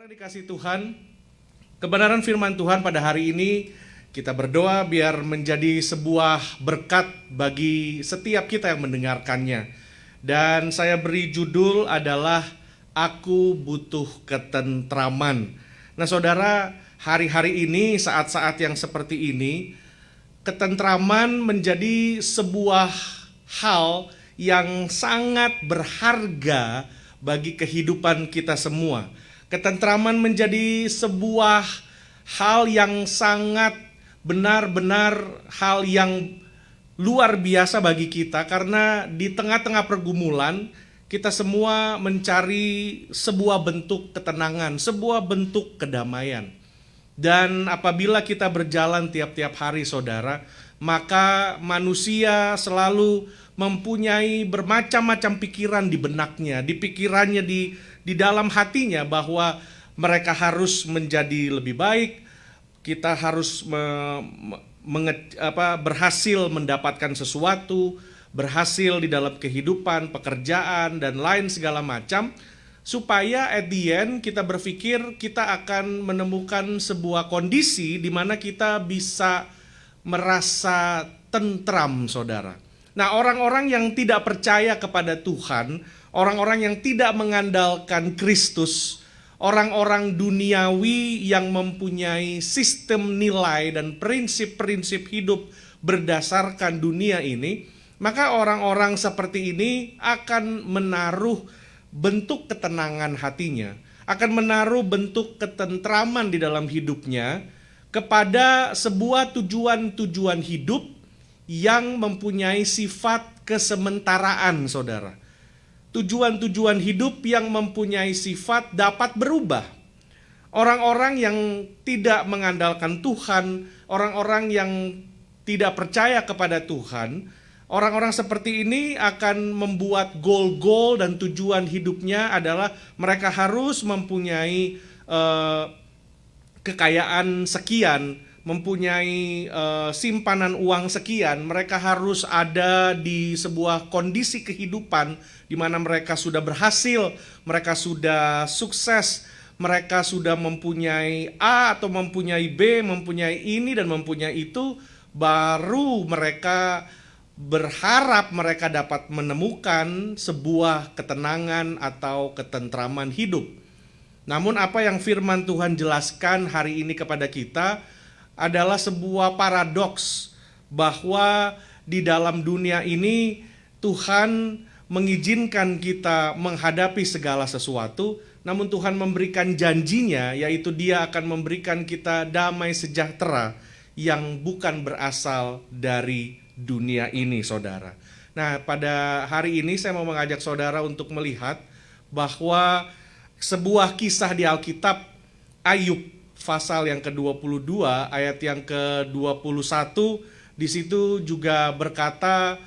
Saudara dikasih Tuhan, kebenaran firman Tuhan pada hari ini kita berdoa biar menjadi sebuah berkat bagi setiap kita yang mendengarkannya. Dan saya beri judul adalah Aku Butuh Ketentraman. Nah saudara, hari-hari ini, saat-saat yang seperti ini, ketentraman menjadi sebuah hal yang sangat berharga bagi kehidupan kita semua. Ketentraman menjadi sebuah hal yang sangat benar-benar hal yang luar biasa bagi kita, karena di tengah-tengah pergumulan kita semua mencari sebuah bentuk ketenangan, sebuah bentuk kedamaian. Dan apabila kita berjalan tiap-tiap hari saudara, maka manusia selalu mempunyai bermacam-macam pikiran di benaknya, di pikirannya, di dalam hatinya, bahwa mereka harus menjadi lebih baik, kita harus berhasil mendapatkan sesuatu, berhasil di dalam kehidupan, pekerjaan, dan lain segala macam, supaya at the end kita berpikir kita akan menemukan sebuah kondisi di mana kita bisa merasa tentram, saudara. Nah, orang-orang yang tidak percaya kepada Tuhan, orang-orang yang tidak mengandalkan Kristus, orang-orang duniawi yang mempunyai sistem nilai dan prinsip-prinsip hidup berdasarkan dunia ini, maka orang-orang seperti ini akan menaruh bentuk ketenangan hatinya, akan menaruh bentuk ketentraman di dalam hidupnya kepada sebuah tujuan-tujuan hidup yang mempunyai sifat kesementaraan, saudara. Tujuan-tujuan hidup yang mempunyai sifat dapat berubah. Orang-orang yang tidak mengandalkan Tuhan, orang-orang yang tidak percaya kepada Tuhan, orang-orang seperti ini akan membuat goal-goal dan tujuan hidupnya adalah mereka harus mempunyai kekayaan sekian, mempunyai simpanan uang sekian. Mereka harus ada di sebuah kondisi kehidupan di mana mereka sudah berhasil, mereka sudah sukses, mereka sudah mempunyai A atau mempunyai B, mempunyai ini dan mempunyai itu, baru mereka berharap mereka dapat menemukan sebuah ketenangan atau ketentraman hidup. Namun apa yang firman Tuhan jelaskan hari ini kepada kita adalah sebuah paradoks, bahwa di dalam dunia ini Tuhan mengizinkan kita menghadapi segala sesuatu, namun Tuhan memberikan janjinya, yaitu Dia akan memberikan kita damai sejahtera yang bukan berasal dari dunia ini, saudara. Nah, pada hari ini saya mau mengajak saudara untuk melihat bahwa sebuah kisah di Alkitab, Ayub pasal yang ke-22 ayat yang ke-21, di situ juga berkata,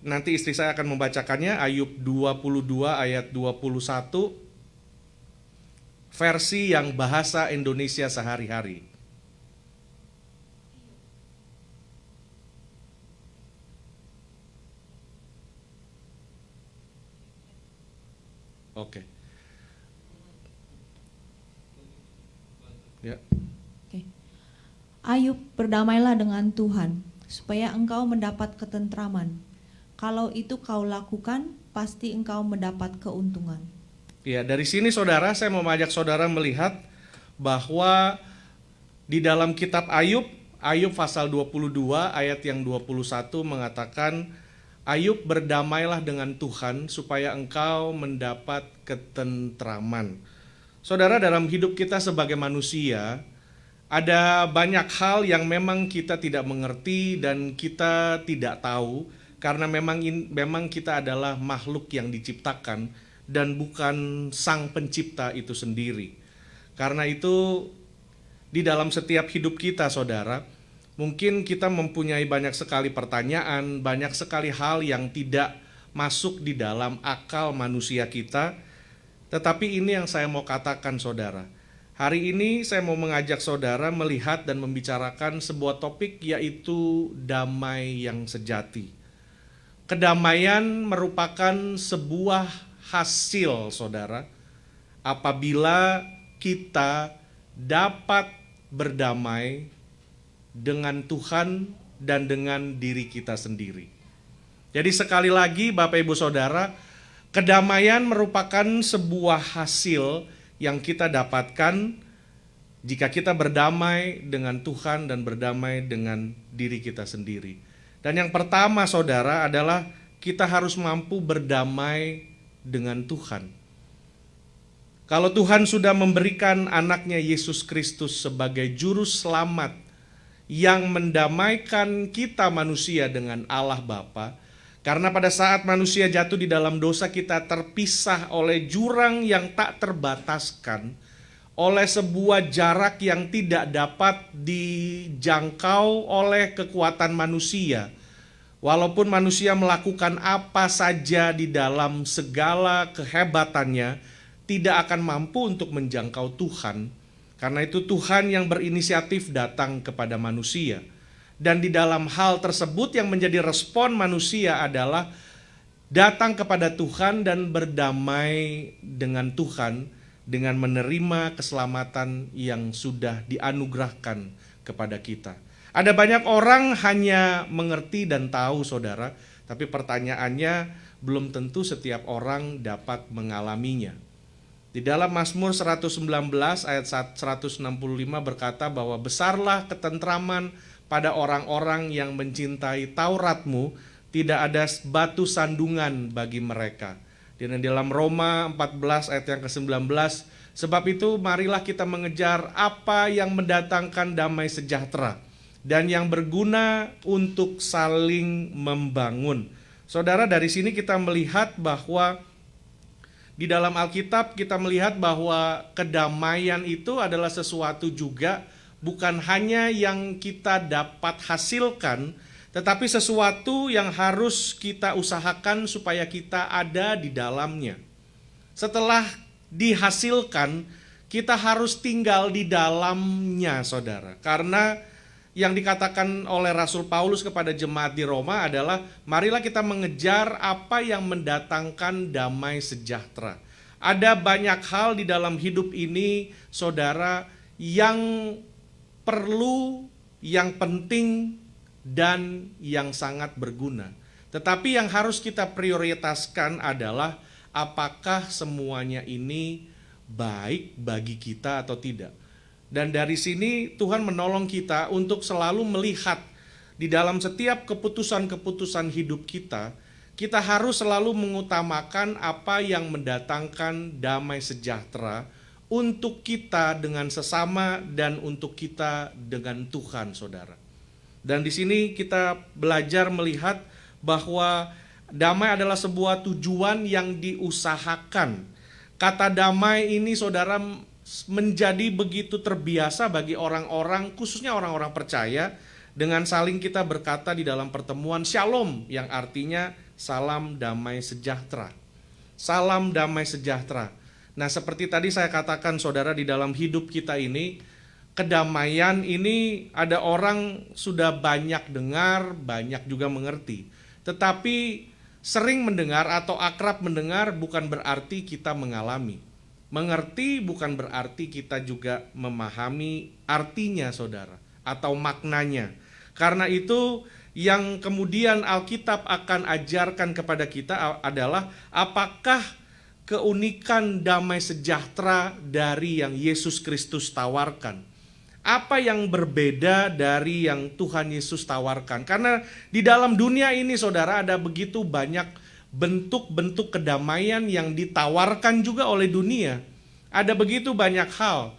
nanti istri saya akan membacakannya, Ayub 22 ayat 21 versi yang bahasa Indonesia sehari-hari. Oke. Ya. Oke. Ayub, berdamailah dengan Tuhan, supaya engkau mendapat ketentraman. Kalau itu kau lakukan, pasti engkau mendapat keuntungan. Ya, dari sini saudara, saya mau mengajak saudara melihat bahwa di dalam kitab Ayub, Ayub pasal 22 ayat yang 21 mengatakan, Ayub, berdamailah dengan Tuhan supaya engkau mendapat ketentraman. Saudara, dalam hidup kita sebagai manusia, ada banyak hal yang memang kita tidak mengerti dan kita tidak tahu, karena memang kita adalah makhluk yang diciptakan dan bukan sang pencipta itu sendiri. Karena itu di dalam setiap hidup kita, saudara, mungkin kita mempunyai banyak sekali pertanyaan, banyak sekali hal yang tidak masuk di dalam akal manusia kita. Tetapi ini yang saya mau katakan, saudara. Hari ini saya mau mengajak saudara melihat dan membicarakan sebuah topik, yaitu damai yang sejati. Kedamaian merupakan sebuah hasil, saudara, apabila kita dapat berdamai dengan Tuhan dan dengan diri kita sendiri. Jadi sekali lagi Bapak Ibu Saudara, kedamaian merupakan sebuah hasil yang kita dapatkan jika kita berdamai dengan Tuhan dan berdamai dengan diri kita sendiri. Dan yang pertama Saudara adalah kita harus mampu berdamai dengan Tuhan. Kalau Tuhan sudah memberikan anaknya Yesus Kristus sebagai juru selamat yang mendamaikan kita manusia dengan Allah Bapa, karena pada saat manusia jatuh di dalam dosa kita terpisah oleh jurang yang tak terbataskan, oleh sebuah jarak yang tidak dapat dijangkau oleh kekuatan manusia. Walaupun manusia melakukan apa saja di dalam segala kehebatannya, tidak akan mampu untuk menjangkau Tuhan. Karena itu Tuhan yang berinisiatif datang kepada manusia. Dan di dalam hal tersebut yang menjadi respon manusia adalah datang kepada Tuhan dan berdamai dengan Tuhan dengan menerima keselamatan yang sudah dianugerahkan kepada kita. Ada banyak orang hanya mengerti dan tahu Saudara, tapi pertanyaannya belum tentu setiap orang dapat mengalaminya. Di dalam Mazmur 119 ayat 165 berkata bahwa besarlah ketentraman pada orang-orang yang mencintai Taurat-Mu, tidak ada batu sandungan bagi mereka. Dan dalam Roma 14 ayat yang ke-19, sebab itu marilah kita mengejar apa yang mendatangkan damai sejahtera dan yang berguna untuk saling membangun. Saudara, dari sini kita melihat bahwa di dalam Alkitab kita melihat bahwa kedamaian itu adalah sesuatu juga bukan hanya yang kita dapat hasilkan, tetapi sesuatu yang harus kita usahakan supaya kita ada di dalamnya. Setelah dihasilkan, kita harus tinggal di dalamnya, Saudara. Karena yang dikatakan oleh Rasul Paulus kepada jemaat di Roma adalah marilah kita mengejar apa yang mendatangkan damai sejahtera. Ada banyak hal di dalam hidup ini, Saudara, yang perlu, yang penting, dan yang sangat berguna. Tetapi yang harus kita prioritaskan adalah apakah semuanya ini baik bagi kita atau tidak. Dan dari sini Tuhan menolong kita untuk selalu melihat di dalam setiap keputusan-keputusan hidup kita, kita harus selalu mengutamakan apa yang mendatangkan damai sejahtera untuk kita dengan sesama dan untuk kita dengan Tuhan, Saudara. Dan di sini kita belajar melihat bahwa damai adalah sebuah tujuan yang diusahakan. Kata damai ini, Saudara, menjadi begitu terbiasa bagi orang-orang, khususnya orang-orang percaya, dengan saling kita berkata di dalam pertemuan shalom, yang artinya salam damai sejahtera. Salam damai sejahtera. Nah, seperti tadi saya katakan, Saudara, di dalam hidup kita ini, kedamaian ini ada orang sudah banyak dengar, banyak juga mengerti. Tetapi sering mendengar atau akrab mendengar bukan berarti kita mengalami. Mengerti bukan berarti kita juga memahami artinya, Saudara, atau maknanya. Karena itu yang kemudian Alkitab akan ajarkan kepada kita adalah apakah keunikan damai sejahtera dari yang Yesus Kristus tawarkan. Apa yang berbeda dari yang Tuhan Yesus tawarkan? Karena di dalam dunia ini, Saudara, ada begitu banyak bentuk-bentuk kedamaian yang ditawarkan juga oleh dunia. Ada begitu banyak hal.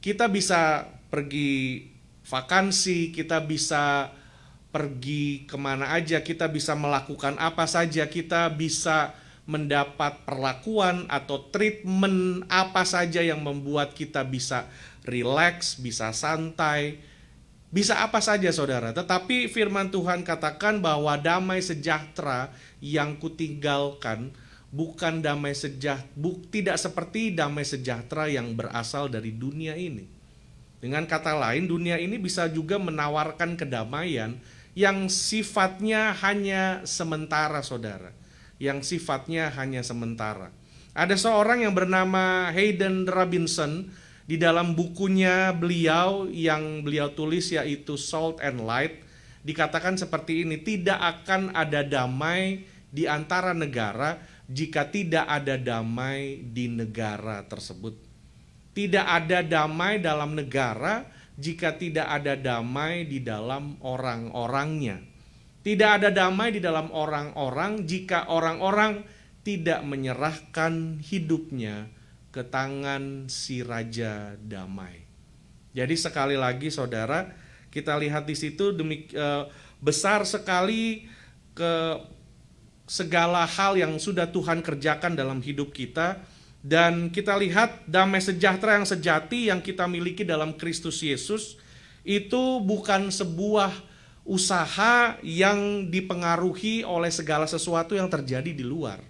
Kita bisa pergi vakansi, kita bisa pergi kemana aja, kita bisa melakukan apa saja, kita bisa mendapat perlakuan atau treatment apa saja yang membuat kita bisa rileks, bisa santai, bisa apa saja, Saudara. Tetapi firman Tuhan katakan bahwa damai sejahtera yang kutinggalkan bukan damai sejahtera, tidak seperti damai sejahtera yang berasal dari dunia ini. Dengan kata lain, dunia ini bisa juga menawarkan kedamaian yang sifatnya hanya sementara, Saudara. Yang sifatnya hanya sementara. Ada seorang yang bernama Hayden Robinson, di dalam bukunya beliau yang beliau tulis yaitu Salt and Light, dikatakan seperti ini: tidak akan ada damai di antara negara jika tidak ada damai di negara tersebut. Tidak ada damai dalam negara jika tidak ada damai di dalam orang-orangnya. Tidak ada damai di dalam orang-orang jika orang-orang tidak menyerahkan hidupnya ke tangan si Raja Damai. Jadi sekali lagi saudara, kita lihat di situ besar sekali segala hal yang sudah Tuhan kerjakan dalam hidup kita. Dan kita lihat damai sejahtera yang sejati yang kita miliki dalam Kristus Yesus itu bukan sebuah usaha yang dipengaruhi oleh segala sesuatu yang terjadi di luar.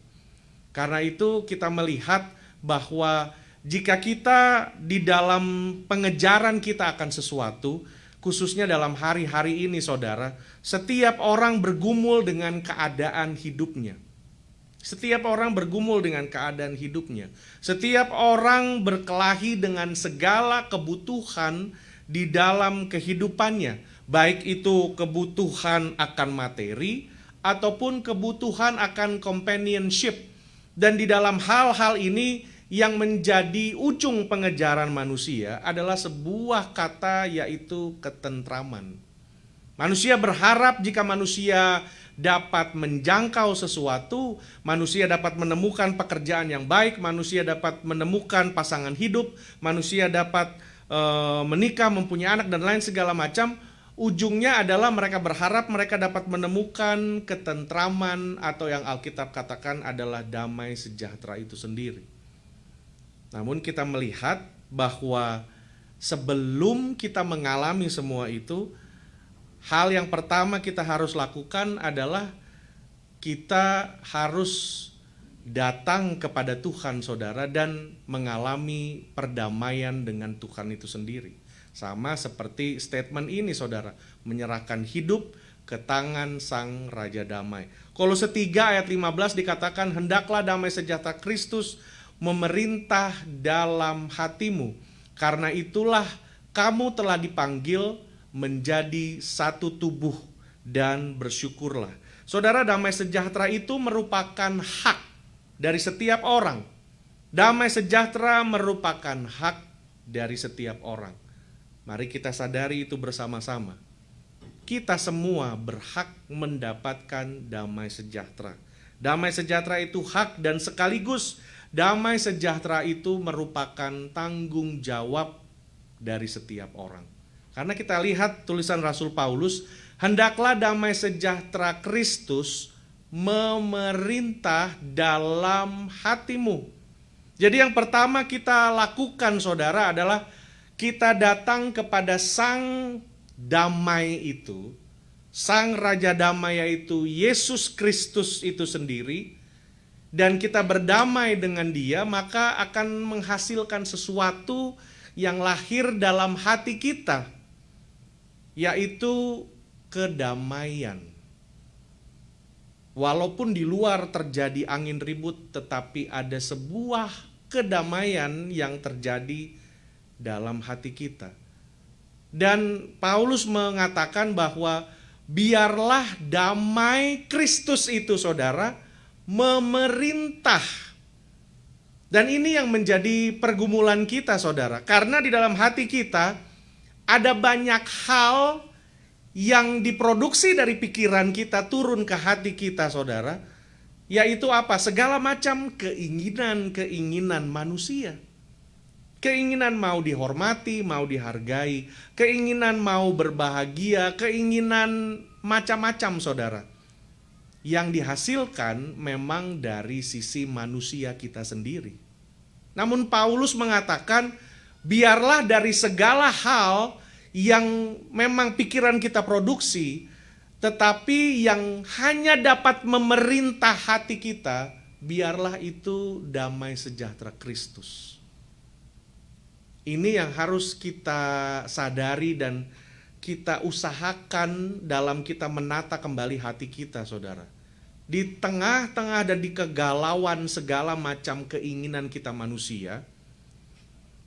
Karena itu kita melihat bahwa jika kita di dalam pengejaran kita akan sesuatu, khususnya dalam hari-hari ini saudara, setiap orang bergumul dengan keadaan hidupnya. Setiap orang bergumul dengan keadaan hidupnya. Setiap orang berkelahi dengan segala kebutuhan di dalam kehidupannya. Baik itu kebutuhan akan materi ataupun kebutuhan akan companionship. Dan di dalam hal-hal ini yang menjadi ujung pengejaran manusia adalah sebuah kata, yaitu ketentraman. Manusia berharap jika manusia dapat menjangkau sesuatu, manusia dapat menemukan pekerjaan yang baik, manusia dapat menemukan pasangan hidup, manusia dapat menikah, mempunyai anak dan lain segala macam. Ujungnya adalah mereka berharap mereka dapat menemukan ketentraman atau yang Alkitab katakan adalah damai sejahtera itu sendiri. Namun kita melihat bahwa sebelum kita mengalami semua itu, hal yang pertama kita harus lakukan adalah kita harus datang kepada Tuhan saudara dan mengalami perdamaian dengan Tuhan itu sendiri. Sama seperti statement ini saudara, menyerahkan hidup ke tangan Sang Raja Damai. Kolose 3 ayat 15 dikatakan, hendaklah damai sejahtera Kristus memerintah dalam hatimu. Karena itulah kamu telah dipanggil menjadi satu tubuh dan bersyukurlah. Saudara, damai sejahtera itu merupakan hak dari setiap orang. Damai sejahtera merupakan hak dari setiap orang. Mari kita sadari itu bersama-sama. Kita semua berhak mendapatkan damai sejahtera. Damai sejahtera itu hak dan sekaligus damai sejahtera itu merupakan tanggung jawab dari setiap orang. Karena kita lihat tulisan Rasul Paulus, hendaklah damai sejahtera Kristus memerintah dalam hatimu. Jadi yang pertama kita lakukan saudara adalah kita datang kepada Sang Damai itu, Sang Raja Damai yaitu Yesus Kristus itu sendiri, dan kita berdamai dengan Dia, maka akan menghasilkan sesuatu yang lahir dalam hati kita, yaitu kedamaian. Walaupun di luar terjadi angin ribut, tetapi ada sebuah kedamaian yang terjadi dalam hati kita. Dan Paulus mengatakan bahwa biarlah damai Kristus itu saudara memerintah. Dan ini yang menjadi pergumulan kita saudara, karena di dalam hati kita ada banyak hal yang diproduksi dari pikiran kita turun ke hati kita saudara, yaitu apa? Segala macam keinginan manusia. Keinginan mau dihormati, mau dihargai, keinginan mau berbahagia, keinginan macam-macam saudara. Yang dihasilkan memang dari sisi manusia kita sendiri. Namun Paulus mengatakan, biarlah dari segala hal yang memang pikiran kita produksi, tetapi yang hanya dapat memerintah hati kita, biarlah itu damai sejahtera Kristus. Ini yang harus kita sadari dan kita usahakan dalam kita menata kembali hati kita saudara. di tengah-tengah dan di kegalauan segala macam keinginan kita manusia,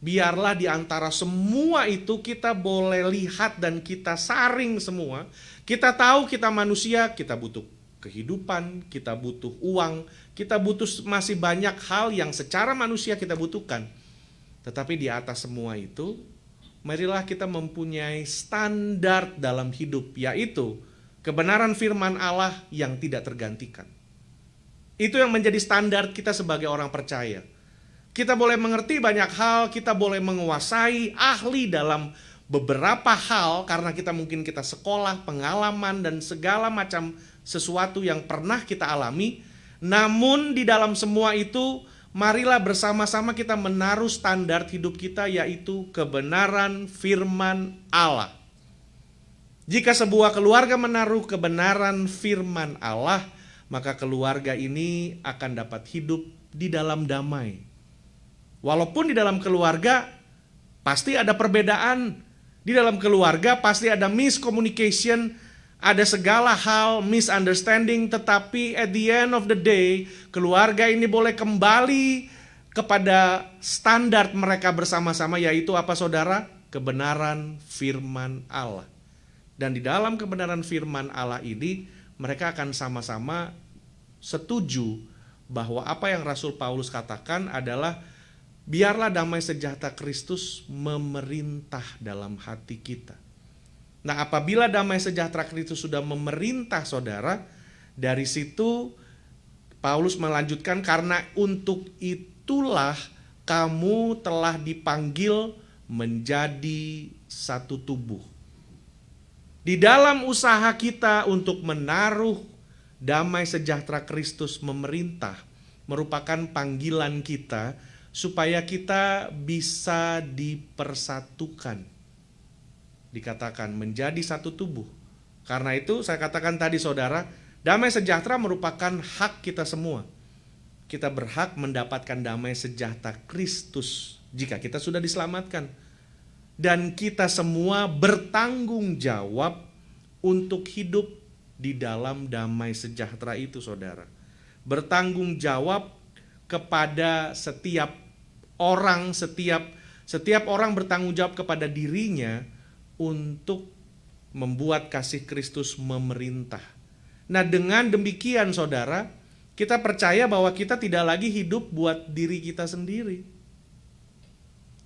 biarlah di antara semua itu kita boleh lihat dan kita saring semua. Kita tahu kita manusia, kita butuh kehidupan, kita butuh uang, kita butuh masih banyak hal yang secara manusia kita butuhkan. Tetapi di atas semua itu, marilah kita mempunyai standar dalam hidup, yaitu kebenaran firman Allah yang tidak tergantikan. Itu yang menjadi standar kita sebagai orang percaya. Kita boleh mengerti banyak hal, kita boleh menguasai, ahli dalam beberapa hal karena kita sekolah, pengalaman dan segala macam sesuatu yang pernah kita alami. Namun di dalam semua itu, marilah bersama-sama kita menaruh standar hidup kita, yaitu kebenaran firman Allah. Jika sebuah keluarga menaruh kebenaran firman Allah, maka keluarga ini akan dapat hidup di dalam damai. Walaupun di dalam keluarga pasti ada perbedaan, di dalam keluarga pasti ada miscommunication, ada segala hal misunderstanding, tetapi at the end of the day, keluarga ini boleh kembali kepada standar mereka bersama-sama, yaitu apa saudara? Kebenaran firman Allah. Dan di dalam kebenaran firman Allah ini, mereka akan sama-sama setuju bahwa apa yang Rasul Paulus katakan adalah biarlah damai sejahtera Kristus memerintah dalam hati kita. Nah, apabila damai sejahtera Kristus sudah memerintah saudara, dari situ Paulus melanjutkan, karena untuk itulah kamu telah dipanggil menjadi satu tubuh. Di dalam usaha kita untuk menaruh damai sejahtera Kristus memerintah, merupakan panggilan kita supaya kita bisa dipersatukan. Dikatakan menjadi satu tubuh. Karena itu saya katakan tadi saudara, damai sejahtera merupakan hak kita semua. Kita berhak mendapatkan damai sejahtera Kristus jika kita sudah diselamatkan. Dan kita semua bertanggung jawab untuk hidup di dalam damai sejahtera itu saudara. Bertanggung jawab kepada setiap orang, setiap orang bertanggung jawab kepada dirinya untuk membuat kasih Kristus memerintah. Nah, dengan demikian saudara, kita percaya bahwa kita tidak lagi hidup buat diri kita sendiri.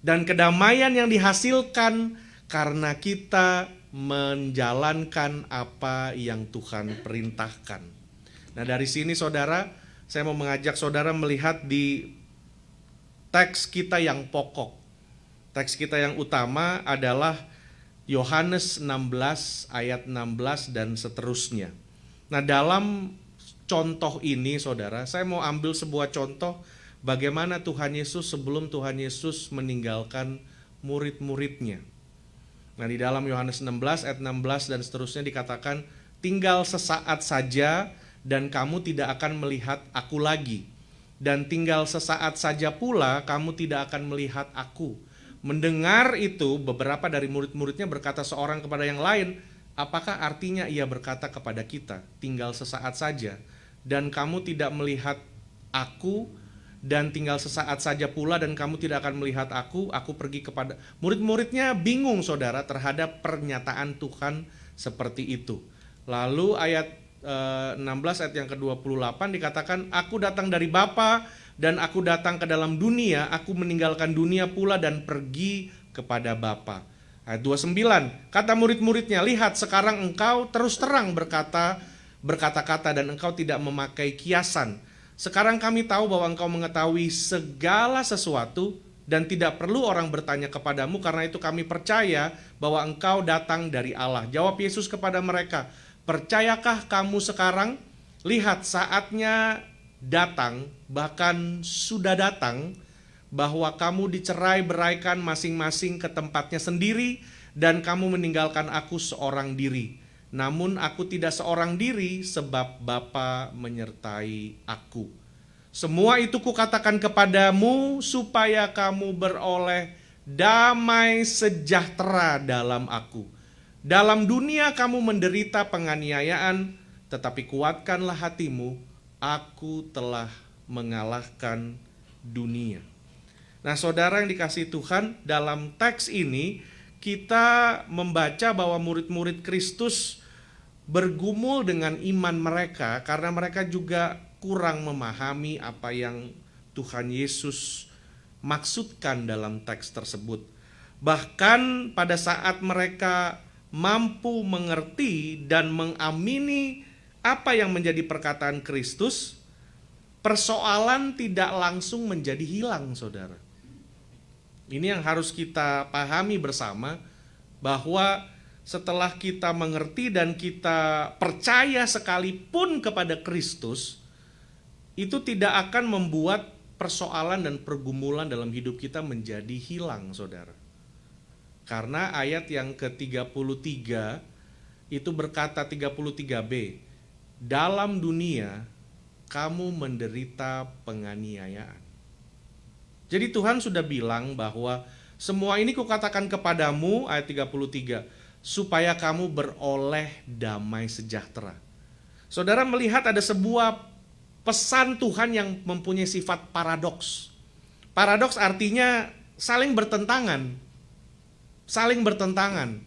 Dan kedamaian yang dihasilkan karena kita menjalankan apa yang Tuhan perintahkan. Nah, dari sini saudara, saya mau mengajak saudara melihat di teks kita yang pokok. Teks kita yang utama adalah Yohanes 16 ayat 16 dan seterusnya. Nah, dalam contoh ini saudara, saya mau ambil sebuah contoh bagaimana Tuhan Yesus sebelum Tuhan Yesus meninggalkan murid-muridnya. Nah, di dalam Yohanes 16 ayat 16 dan seterusnya dikatakan, tinggal sesaat saja dan kamu tidak akan melihat aku lagi. Dan tinggal sesaat saja pula kamu tidak akan melihat aku. Mendengar itu, beberapa dari murid-muridnya berkata seorang kepada yang lain, apakah artinya ia berkata kepada kita, tinggal sesaat saja dan kamu tidak melihat aku, dan tinggal sesaat saja pula dan kamu tidak akan melihat aku pergi kepada... Murid-muridnya bingung saudara terhadap pernyataan Tuhan seperti itu. Lalu ayat 16 ayat yang ke-28 dikatakan, aku datang dari Bapa dan aku datang ke dalam dunia, aku meninggalkan dunia pula dan pergi kepada Bapa. Ayat 29, kata murid-muridnya, lihat sekarang engkau terus terang berkata-kata dan engkau tidak memakai kiasan. Sekarang kami tahu bahwa engkau mengetahui segala sesuatu dan tidak perlu orang bertanya kepadamu, karena itu kami percaya bahwa engkau datang dari Allah. Jawab Yesus kepada mereka, percayakah kamu sekarang? Lihat saatnya datang, bahkan sudah datang, bahwa kamu dicerai-beraikan masing-masing ke tempatnya sendiri dan kamu meninggalkan aku seorang diri. Namun aku tidak seorang diri sebab Bapa menyertai aku. Semua itu kukatakan kepadamu supaya kamu beroleh damai sejahtera dalam aku. Dalam dunia kamu menderita penganiayaan, tetapi kuatkanlah hatimu, aku telah mengalahkan dunia. Nah, saudara yang dikasihi Tuhan, dalam teks ini kita membaca bahwa murid-murid Kristus bergumul dengan iman mereka karena mereka juga kurang memahami apa yang Tuhan Yesus maksudkan dalam teks tersebut. Bahkan pada saat mereka mampu mengerti dan mengamini apa yang menjadi perkataan Kristus, persoalan tidak langsung menjadi hilang, saudara. Ini yang harus kita pahami bersama, bahwa setelah kita mengerti dan kita percaya sekalipun kepada Kristus, itu tidak akan membuat persoalan dan pergumulan dalam hidup kita menjadi hilang, saudara. Karena ayat yang ke-33 itu berkata, 33b, dalam dunia kamu menderita penganiayaan. Jadi Tuhan sudah bilang bahwa semua ini kukatakan kepadamu, ayat 33, supaya kamu beroleh damai sejahtera. Saudara melihat ada sebuah pesan Tuhan yang mempunyai sifat paradoks. Paradoks artinya saling bertentangan. Saling bertentangan.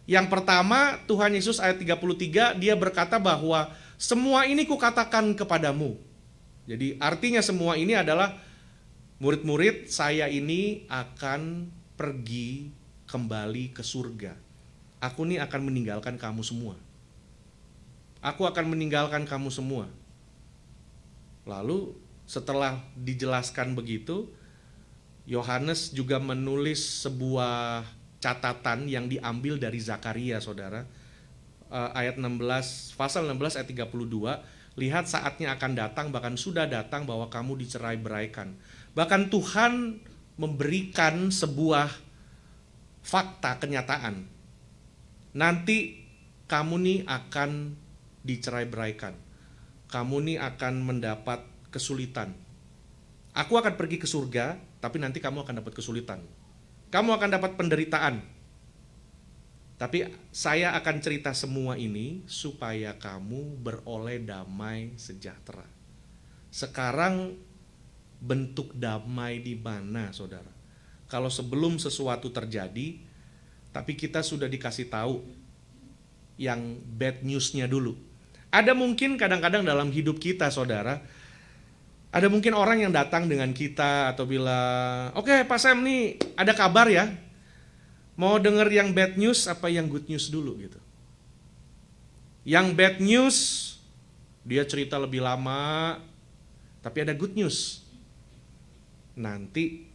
Yang pertama, Tuhan Yesus ayat 33, dia berkata bahwa semua ini kukatakan kepadamu. Jadi artinya semua ini adalah murid-murid saya ini akan pergi kembali ke surga. Aku nih akan meninggalkan kamu semua. Aku akan meninggalkan kamu semua. Lalu setelah dijelaskan begitu, Yohanes juga menulis sebuah catatan yang diambil dari Zakaria, saudara. Ayat 16, pasal 16 ayat 32, lihat saatnya akan datang, bahkan sudah datang bahwa kamu dicerai-beraikan. Bahkan Tuhan memberikan sebuah fakta, kenyataan. Nanti kamu nih akan dicerai-beraikan. Kamu nih akan mendapat kesulitan. Aku akan pergi ke surga, tapi nanti kamu akan dapat kesulitan. Kamu akan dapat penderitaan. Tapi saya akan cerita semua ini supaya kamu beroleh damai sejahtera. Sekarang bentuk damai di mana, saudara? Kalau sebelum sesuatu terjadi, tapi kita sudah dikasih tahu yang bad news-nya dulu. Ada mungkin kadang-kadang dalam hidup kita, saudara, ada mungkin orang yang datang dengan kita atau bilang, oke, Pak Sam nih ada kabar ya, mau denger yang bad news apa yang good news dulu gitu. Yang bad news dia cerita lebih lama, tapi ada good news. Nanti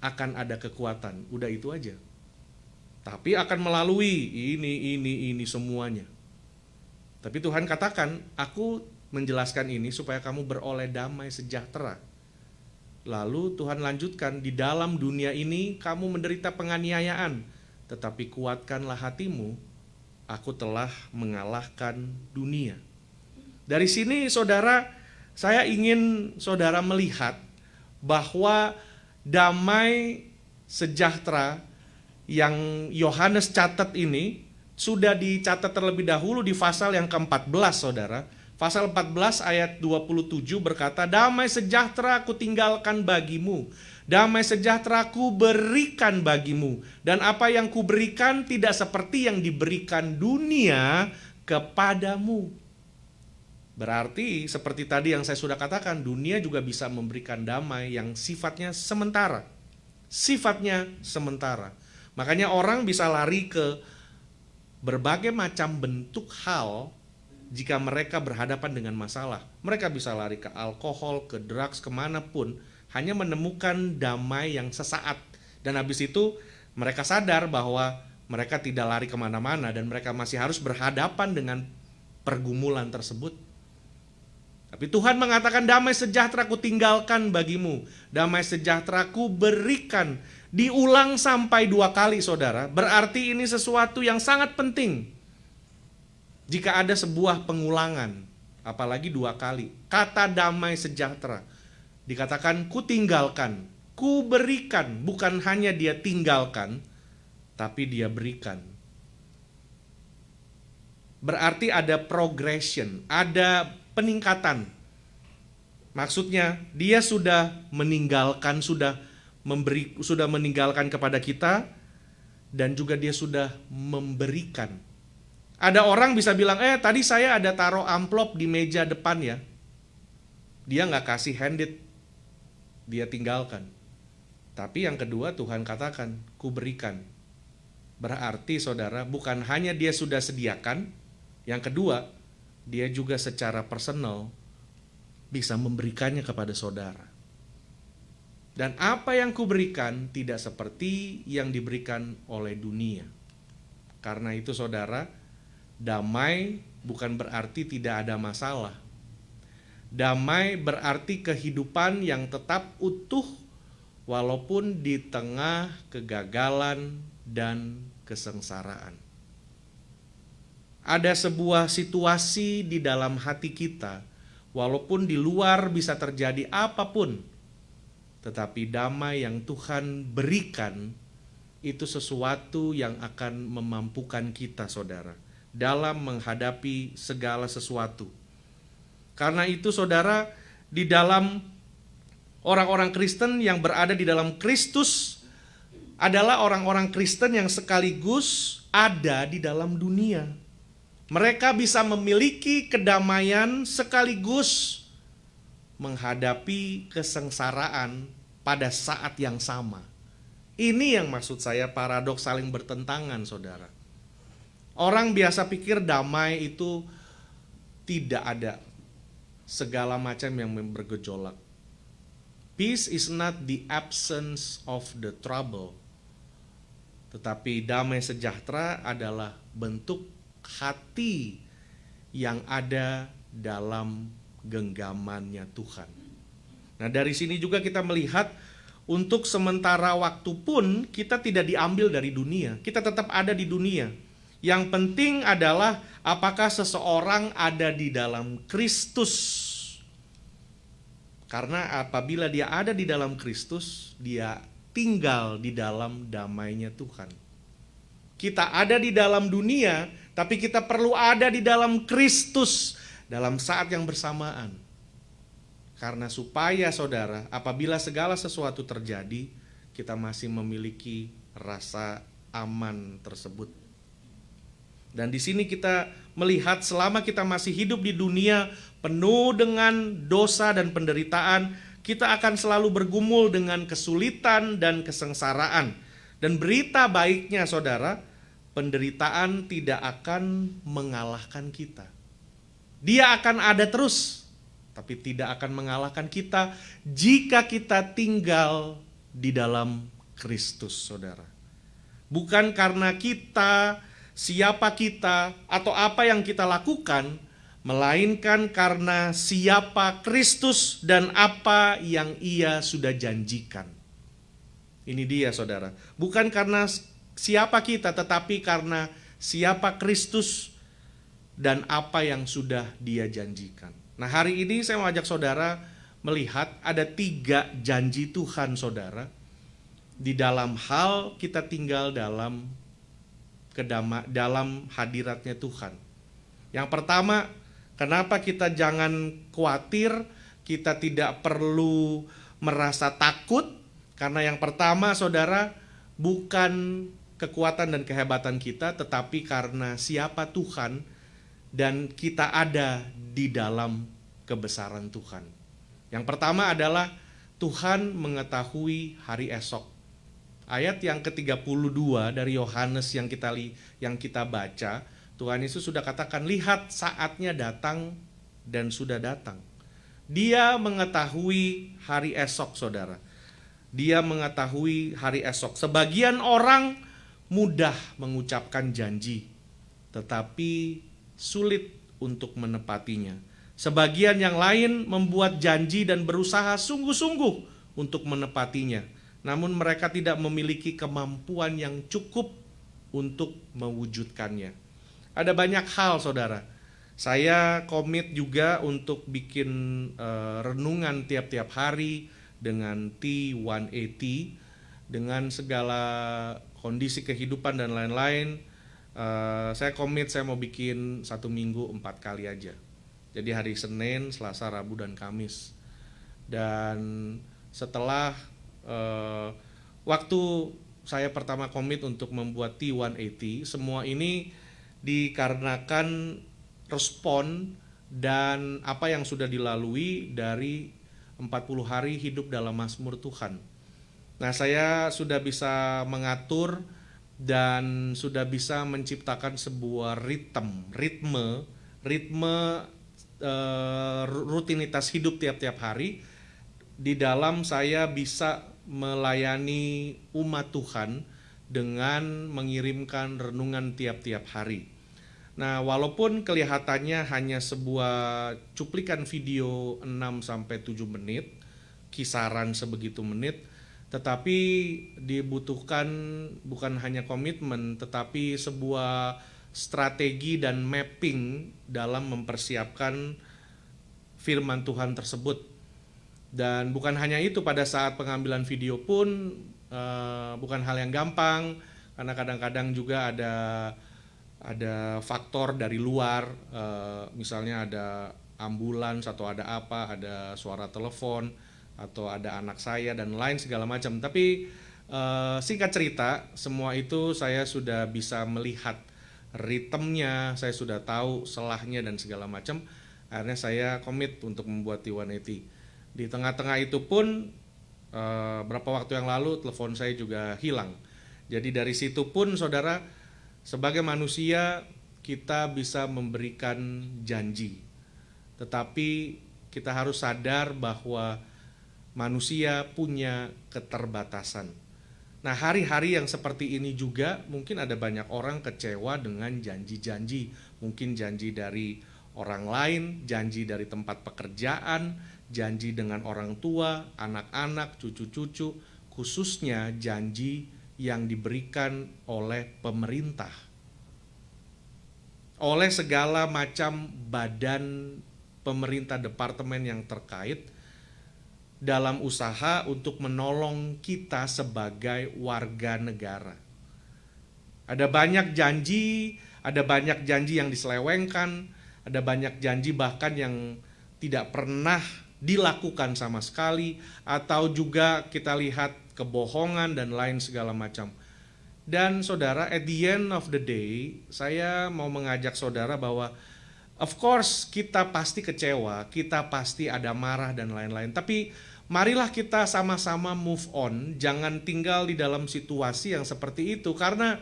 akan ada kekuatan, udah itu aja. Tapi akan melalui ini semuanya. Tapi Tuhan katakan, aku menjelaskan ini supaya kamu beroleh damai sejahtera. Lalu Tuhan lanjutkan, di dalam dunia ini kamu menderita penganiayaan, tetapi kuatkanlah hatimu, aku telah mengalahkan dunia. Dari sini saudara, saya ingin saudara melihat bahwa damai sejahtera yang Yohanes catat ini sudah dicatat terlebih dahulu di pasal yang ke-14, saudara. Pasal 14 ayat 27 berkata, damai sejahtera ku tinggalkan bagimu, damai sejahtera ku berikan bagimu, dan apa yang ku berikan tidak seperti yang diberikan dunia kepadamu. Berarti seperti tadi yang saya sudah katakan, dunia juga bisa memberikan damai yang sifatnya sementara. Sifatnya sementara. Makanya orang bisa lari ke berbagai macam bentuk hal jika mereka berhadapan dengan masalah. Mereka bisa lari ke alkohol, ke drugs, kemanapun, hanya menemukan damai yang sesaat. Dan habis itu mereka sadar bahwa mereka tidak lari kemana-mana dan mereka masih harus berhadapan dengan pergumulan tersebut. Tapi Tuhan mengatakan, damai sejahtera ku tinggalkan bagimu, damai sejahtera ku berikan. Diulang sampai 2 kali, saudara. Berarti ini sesuatu yang sangat penting. Jika ada sebuah pengulangan, apalagi 2 kali, kata damai sejahtera dikatakan ku tinggalkan, ku berikan. Bukan hanya dia tinggalkan, tapi dia berikan. berarti ada progression, ada peningkatan. Maksudnya dia sudah meninggalkan, sudah meninggalkan kepada kita, dan juga dia sudah memberikan. Ada orang bisa bilang, tadi saya ada taruh amplop di meja depan ya. Dia nggak kasih handit, dia tinggalkan. Tapi yang kedua Tuhan katakan, ku berikan. Berarti saudara, bukan hanya dia sudah sediakan, yang kedua, dia juga secara personal bisa memberikannya kepada saudara. Dan apa yang kuberikan tidak seperti yang diberikan oleh dunia. Karena itu saudara, damai bukan berarti tidak ada masalah. Damai berarti kehidupan yang tetap utuh walaupun di tengah kegagalan dan kesengsaraan. Ada sebuah situasi di dalam hati kita, walaupun di luar bisa terjadi apapun, tetapi damai yang Tuhan berikan itu sesuatu yang akan memampukan kita, saudara, dalam menghadapi segala sesuatu. Karena itu, saudara, di dalam orang-orang Kristen yang berada di dalam Kristus adalah orang-orang Kristen yang sekaligus ada di dalam dunia. Mereka bisa memiliki kedamaian sekaligus menghadapi kesengsaraan pada saat yang sama. Ini yang maksud saya paradoks saling bertentangan, saudara. Orang biasa pikir damai itu tidak ada segala macam yang bergejolak. Peace is not the absence of the trouble. Tetapi damai sejahtera adalah bentuk hati yang ada dalam genggamannya Tuhan. Nah, dari sini juga kita melihat untuk sementara waktu pun kita tidak diambil dari dunia. Kita tetap ada di dunia. Yang penting adalah apakah seseorang ada di dalam Kristus. Karena apabila dia ada di dalam Kristus, dia tinggal di dalam damainya Tuhan. Kita ada di dalam dunia, tapi kita perlu ada di dalam Kristus dalam saat yang bersamaan. Karena supaya saudara, apabila segala sesuatu terjadi, kita masih memiliki rasa aman tersebut. Dan di sini kita melihat selama kita masih hidup di dunia penuh dengan dosa dan penderitaan, kita akan selalu bergumul dengan kesulitan dan kesengsaraan. Dan berita baiknya, saudara, penderitaan tidak akan mengalahkan kita. Dia akan ada terus, tapi tidak akan mengalahkan kita jika kita tinggal di dalam Kristus, saudara. Bukan karena kita, siapa kita, atau apa yang kita lakukan, melainkan karena siapa Kristus dan apa yang Ia sudah janjikan. Ini dia, saudara. Bukan karena siapa kita, tetapi karena siapa Kristus dan apa yang sudah Dia janjikan. Nah, hari ini saya mau ajak saudara melihat ada 3 janji Tuhan, saudara, di dalam hal kita tinggal dalam hadiratnya Tuhan. Yang pertama, kenapa kita jangan khawatir, kita tidak perlu merasa takut, karena yang pertama, saudara, bukan kekuatan dan kehebatan kita, tetapi karena siapa Tuhan dan kita ada di dalam kebesaran Tuhan. Yang pertama adalah Tuhan mengetahui hari esok. Ayat yang ke-32 dari Yohanes yang kita baca, Tuhan Yesus sudah katakan, lihat saatnya datang dan sudah datang. Dia mengetahui hari esok, saudara. Dia mengetahui hari esok. Sebagian orang mudah mengucapkan janji, tetapi sulit untuk menepatinya. Sebagian yang lain membuat janji dan berusaha sungguh-sungguh untuk menepatinya. Namun mereka tidak memiliki kemampuan yang cukup untuk mewujudkannya. Ada banyak hal, saudara. Saya komit juga untuk bikin renungan tiap-tiap hari dengan T180, dengan segala kondisi kehidupan dan lain-lain. Saya komit saya mau bikin 1 minggu 4 kali aja. Jadi hari Senin, Selasa, Rabu, dan Kamis. Dan setelah waktu saya pertama komit untuk membuat T180, semua ini dikarenakan respon dan apa yang sudah dilalui dari 40 hari hidup dalam mazmur Tuhan. Nah, saya sudah bisa mengatur dan sudah bisa menciptakan sebuah ritme rutinitas hidup tiap-tiap hari di dalam saya bisa melayani umat Tuhan dengan mengirimkan renungan tiap-tiap hari. Nah, walaupun kelihatannya hanya sebuah cuplikan video 6-7 menit, kisaran sebegitu menit, tetapi dibutuhkan bukan hanya komitmen, tetapi sebuah strategi dan mapping dalam mempersiapkan firman Tuhan tersebut. Dan bukan hanya itu, pada saat pengambilan video pun bukan hal yang gampang, karena kadang-kadang juga ada faktor dari luar, misalnya ada ambulans atau ada apa, ada suara telepon atau ada anak saya dan lain segala macam. Tapi singkat cerita, semua itu saya sudah bisa melihat ritmenya, saya sudah tahu selahnya dan segala macam. Akhirnya saya komit untuk membuat T180. Di tengah-tengah itu pun berapa waktu yang lalu telepon saya juga hilang. Jadi dari situ pun saudara, sebagai manusia kita bisa memberikan janji, tetapi kita harus sadar bahwa manusia punya keterbatasan. Nah, hari-hari yang seperti ini juga mungkin ada banyak orang kecewa dengan janji-janji. Mungkin janji dari orang lain, janji dari tempat pekerjaan, janji dengan orang tua, anak-anak, cucu-cucu, khususnya janji yang diberikan oleh pemerintah, oleh segala macam badan pemerintah, departemen yang terkait dalam usaha untuk menolong kita sebagai warga negara. Ada banyak janji yang diselewengkan, ada banyak janji bahkan yang tidak pernah dilakukan sama sekali, atau juga kita lihat kebohongan dan lain segala macam. Dan saudara, at the end of the day, saya mau mengajak saudara bahwa of course kita pasti kecewa, kita pasti ada marah dan lain-lain. Tapi marilah kita sama-sama move on, jangan tinggal di dalam situasi yang seperti itu. Karena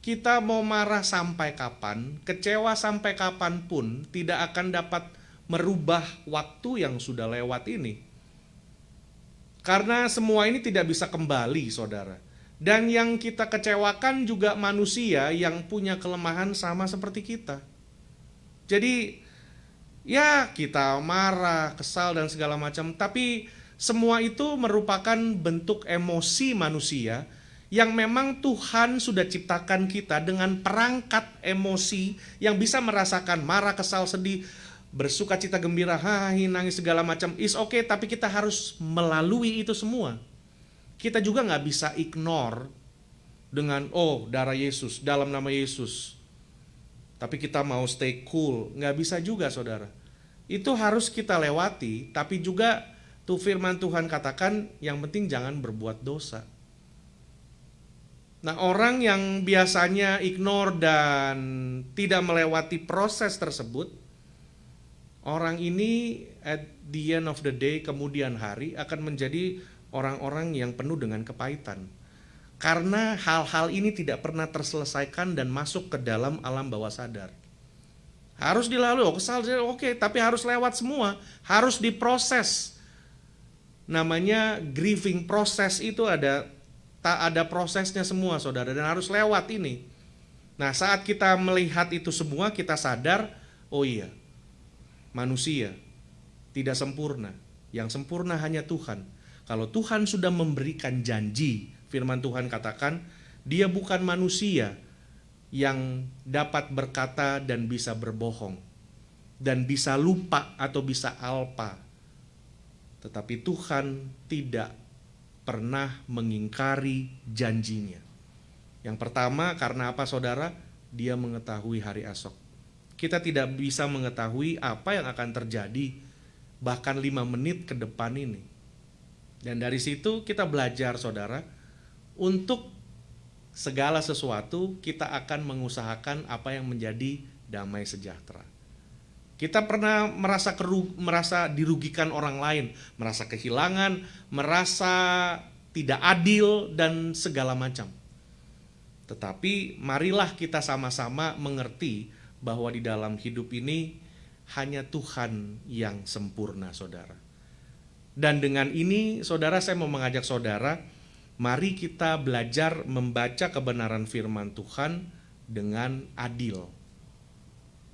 kita mau marah sampai kapan, kecewa sampai kapanpun, tidak akan dapat merubah waktu yang sudah lewat ini. Karena semua ini tidak bisa kembali, saudara. Dan yang kita kecewakan juga manusia yang punya kelemahan sama seperti kita. Jadi ya kita marah, kesal dan segala macam, tapi semua itu merupakan bentuk emosi manusia yang memang Tuhan sudah ciptakan kita dengan perangkat emosi yang bisa merasakan marah, kesal, sedih, bersuka cita, gembira, nangis segala macam, is okay, tapi kita harus melalui itu semua. Kita juga gak bisa ignore dengan darah Yesus, dalam nama Yesus, tapi kita mau stay cool. Gak bisa juga, saudara. Itu harus kita lewati, tapi juga tuh firman Tuhan katakan yang penting jangan berbuat dosa. Nah, orang yang biasanya ignore dan tidak melewati proses tersebut, orang ini at the end of the day, kemudian hari akan menjadi orang-orang yang penuh dengan kepahitan. Karena hal-hal ini tidak pernah terselesaikan dan masuk ke dalam alam bawah sadar. Harus dilalui, kesal, oke, tapi harus lewat semua, harus diproses. Namanya grieving proses itu ada prosesnya semua, saudara, dan harus lewat ini. Nah, saat kita melihat itu semua, kita sadar, oh iya, manusia tidak sempurna. Yang sempurna hanya Tuhan. Kalau Tuhan sudah memberikan janji, firman Tuhan katakan, Dia bukan manusia yang dapat berkata dan bisa berbohong, dan bisa lupa atau bisa alpa. Tetapi Tuhan tidak pernah mengingkari janjinya. Yang pertama, karena apa, saudara? Dia mengetahui hari esok. Kita tidak bisa mengetahui apa yang akan terjadi bahkan 5 menit ke depan ini. Dan dari situ kita belajar, saudara, untuk segala sesuatu kita akan mengusahakan apa yang menjadi damai sejahtera. Kita pernah merasa dirugikan orang lain, merasa kehilangan, merasa tidak adil, dan segala macam. Tetapi marilah kita sama-sama mengerti bahwa di dalam hidup ini hanya Tuhan yang sempurna, saudara. Dan dengan ini, saudara, saya mau mengajak saudara, mari kita belajar membaca kebenaran firman Tuhan dengan adil.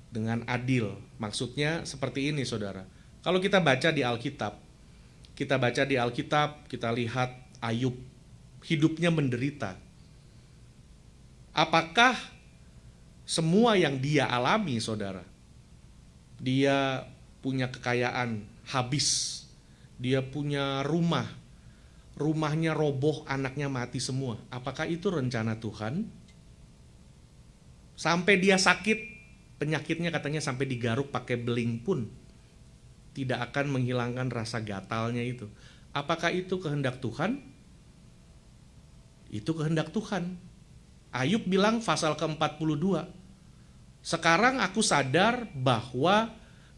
Dengan adil, maksudnya seperti ini, saudara. Kalau kita baca di Alkitab, kita lihat Ayub, hidupnya menderita. Apakah semua yang dia alami, saudara? Dia punya kekayaan habis, dia punya rumahnya roboh, anaknya mati semua. Apakah itu rencana Tuhan? Sampai dia sakit, penyakitnya katanya sampai digaruk pakai beling pun tidak akan menghilangkan rasa gatalnya itu. Apakah itu kehendak Tuhan? Itu kehendak Tuhan. Ayub bilang pasal ke-42, sekarang aku sadar bahwa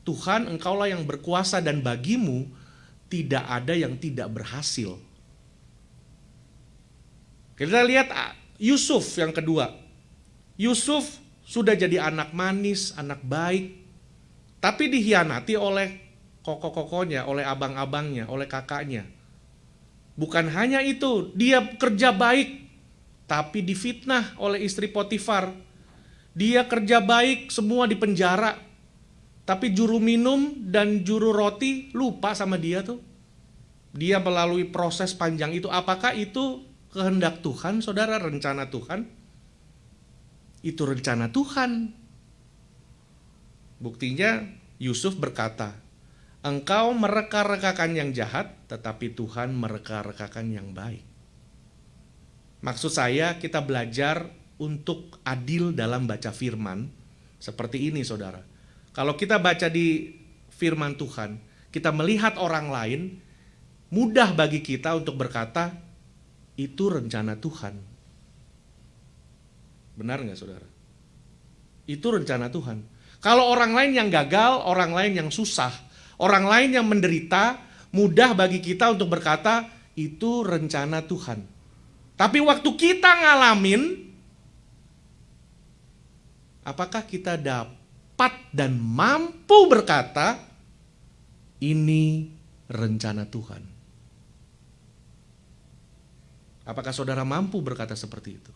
Tuhan, Engkaulah yang berkuasa dan bagimu tidak ada yang tidak berhasil. Kita lihat Yusuf yang kedua. Yusuf sudah jadi anak manis, anak baik, tapi dikhianati oleh koko-kokonya, oleh abang-abangnya, oleh kakaknya. Bukan hanya itu, dia kerja baik, tapi difitnah oleh istri Potifar. Dia kerja baik, semua di penjara, tapi juru minum dan juru roti lupa sama dia tuh. Dia melalui proses panjang itu. Apakah itu kehendak Tuhan, saudara, rencana Tuhan? Itu rencana Tuhan. Buktinya Yusuf berkata, engkau mereka-rekakan yang jahat, tetapi Tuhan mereka-rekakan yang baik. Maksud saya kita belajar untuk adil dalam baca firman seperti ini, saudara. Kalau kita baca di firman Tuhan, kita melihat orang lain, mudah bagi kita untuk berkata, itu rencana Tuhan. Benar nggak, saudara? Itu rencana Tuhan. Kalau orang lain yang gagal, orang lain yang susah, orang lain yang menderita, mudah bagi kita untuk berkata, itu rencana Tuhan. Tapi waktu kita ngalamin, apakah kita dapat dan mampu berkata, ini rencana Tuhan? Apakah saudara mampu berkata seperti itu?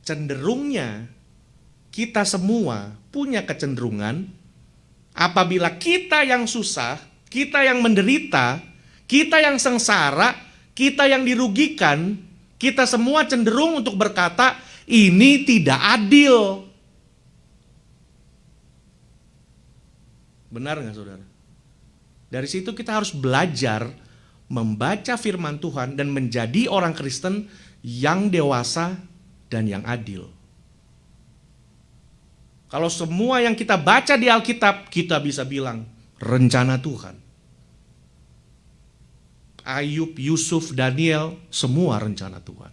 Cenderungnya kita semua punya kecenderungan apabila kita yang susah, kita yang menderita, kita yang sengsara, kita yang dirugikan, kita semua cenderung untuk berkata, ini tidak adil. Benar nggak, saudara? Dari situ kita harus belajar membaca firman Tuhan dan menjadi orang Kristen yang dewasa dan yang adil. Kalau semua yang kita baca di Alkitab, kita bisa bilang rencana Tuhan. Ayub, Yusuf, Daniel, semua rencana Tuhan.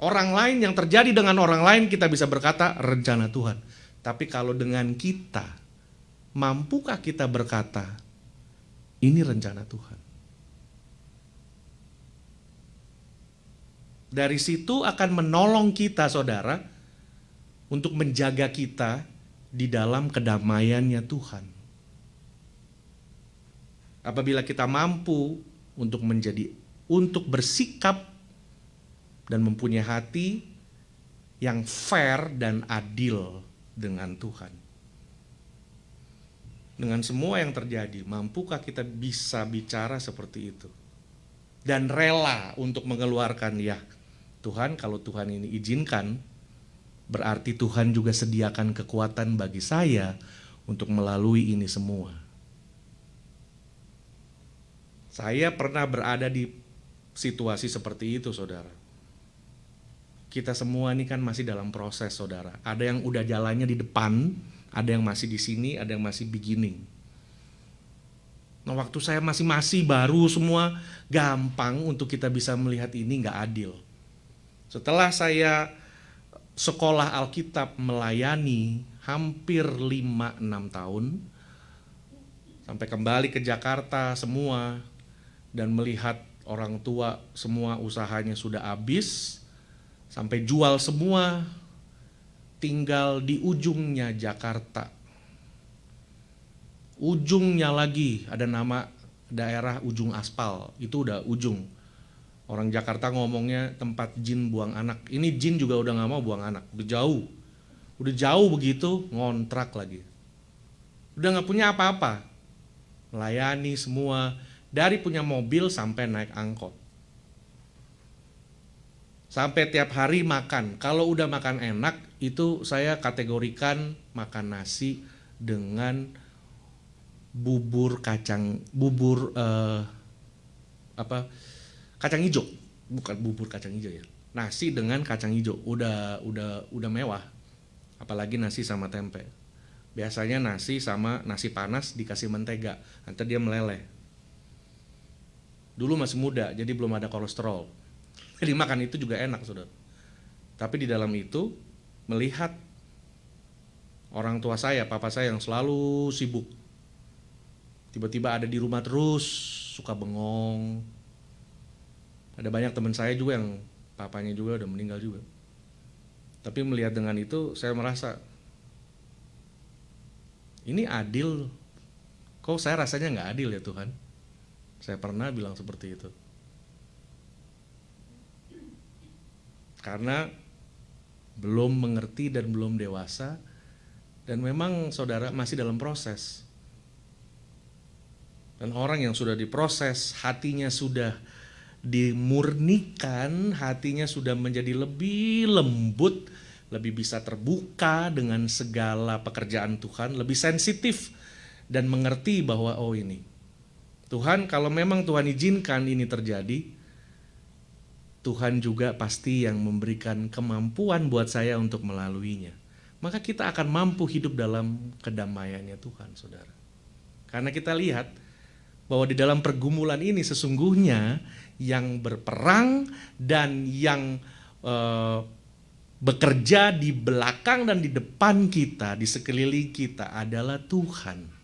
Orang lain yang terjadi dengan orang lain kita bisa berkata rencana Tuhan. Tapi kalau dengan kita, mampukah kita berkata ini rencana Tuhan? Dari situ akan menolong kita, saudara, untuk menjaga kita di dalam kedamaiannya Tuhan. Apabila kita mampu untuk bersikap dan mempunyai hati yang fair dan adil dengan Tuhan. Dengan semua yang terjadi, mampukah kita bisa bicara seperti itu? Dan rela untuk mengeluarkan, ya Tuhan, kalau Tuhan ini izinkan, berarti Tuhan juga sediakan kekuatan bagi saya untuk melalui ini semua. Saya pernah berada di situasi seperti itu, saudara. kita semua ini kan masih dalam proses, saudara. Ada yang udah jalannya di depan, ada yang masih di sini, ada yang masih beginning. Nah, waktu saya masih baru semua, gampang untuk kita bisa melihat ini nggak adil. Setelah saya sekolah Alkitab melayani hampir 5-6 tahun, sampai kembali ke Jakarta semua, dan melihat orang tua semua usahanya sudah habis, sampai jual semua, tinggal di ujungnya Jakarta. Ujungnya lagi ada nama daerah Ujung Aspal, itu udah ujung. Orang Jakarta ngomongnya tempat jin buang anak. Ini jin juga udah gak mau buang anak, udah jauh. Udah jauh begitu, ngontrak lagi. Udah gak punya apa-apa. Melayani semua, dari punya mobil sampai naik angkot. Sampai tiap hari makan. Kalau udah makan enak, itu saya kategorikan makan nasi dengan kacang hijau, bukan bubur kacang hijau ya. Nasi dengan kacang hijau, udah mewah. Apalagi nasi sama tempe. Biasanya nasi sama nasi panas dikasih mentega, nanti dia meleleh. Dulu masih muda, jadi belum ada kolesterol. Jadi makan itu juga enak, saudara. Tapi di dalam itu melihat orang tua saya, papa saya yang selalu sibuk, tiba-tiba ada di rumah terus, suka bengong. Ada banyak teman saya juga yang papanya juga udah meninggal juga. Tapi melihat dengan itu saya merasa, ini adil. Kok saya rasanya gak adil ya Tuhan? Saya pernah bilang seperti itu. Karena belum mengerti dan belum dewasa, dan memang saudara masih dalam proses. Dan orang yang sudah diproses, hatinya sudah dimurnikan, hatinya sudah menjadi lebih lembut, lebih bisa terbuka dengan segala pekerjaan Tuhan, lebih sensitif dan mengerti bahwa oh ini Tuhan, kalau memang Tuhan izinkan ini terjadi, Tuhan juga pasti yang memberikan kemampuan buat saya untuk melaluinya. Maka kita akan mampu hidup dalam kedamaiannya Tuhan, saudara. Karena kita lihat bahwa di dalam pergumulan ini sesungguhnya yang berperang dan yang bekerja di belakang dan di depan kita, di sekeliling kita adalah Tuhan.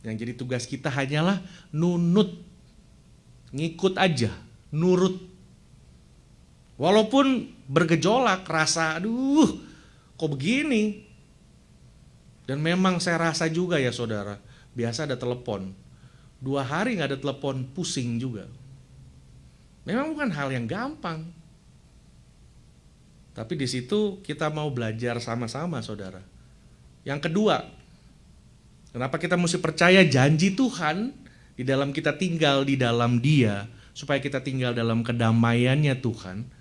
Yang jadi tugas kita hanyalah nunut, ngikut aja, nurut. Walaupun bergejolak, rasa aduh kok begini. Dan memang saya rasa juga ya saudara, biasa ada telepon, 2 hari gak ada telepon, pusing juga. Memang bukan hal yang gampang. Tapi di situ kita mau belajar sama-sama saudara. Yang kedua, kenapa kita mesti percaya janji Tuhan di dalam kita tinggal di dalam Dia, supaya kita tinggal dalam kedamaiannya Tuhan.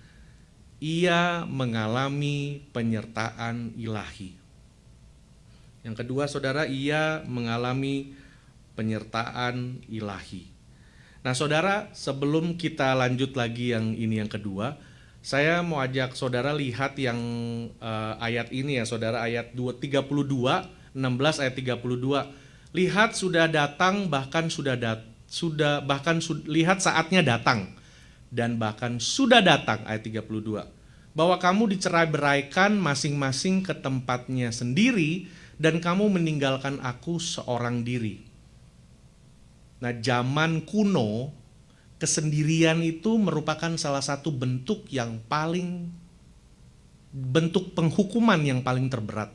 Ia mengalami penyertaan ilahi. Yang kedua saudara, ia mengalami penyertaan ilahi. Nah saudara, sebelum kita lanjut lagi yang ini yang kedua, saya mau ajak saudara lihat yang ayat ini ya saudara, ayat 32, 16 ayat 32. Lihat sudah datang, lihat saatnya datang. Dan bahkan sudah datang, ayat 32, bahwa kamu dicerai-beraikan masing-masing ke tempatnya sendiri, dan kamu meninggalkan aku seorang diri. Nah, zaman kuno, kesendirian itu merupakan salah satu bentuk penghukuman yang paling terberat.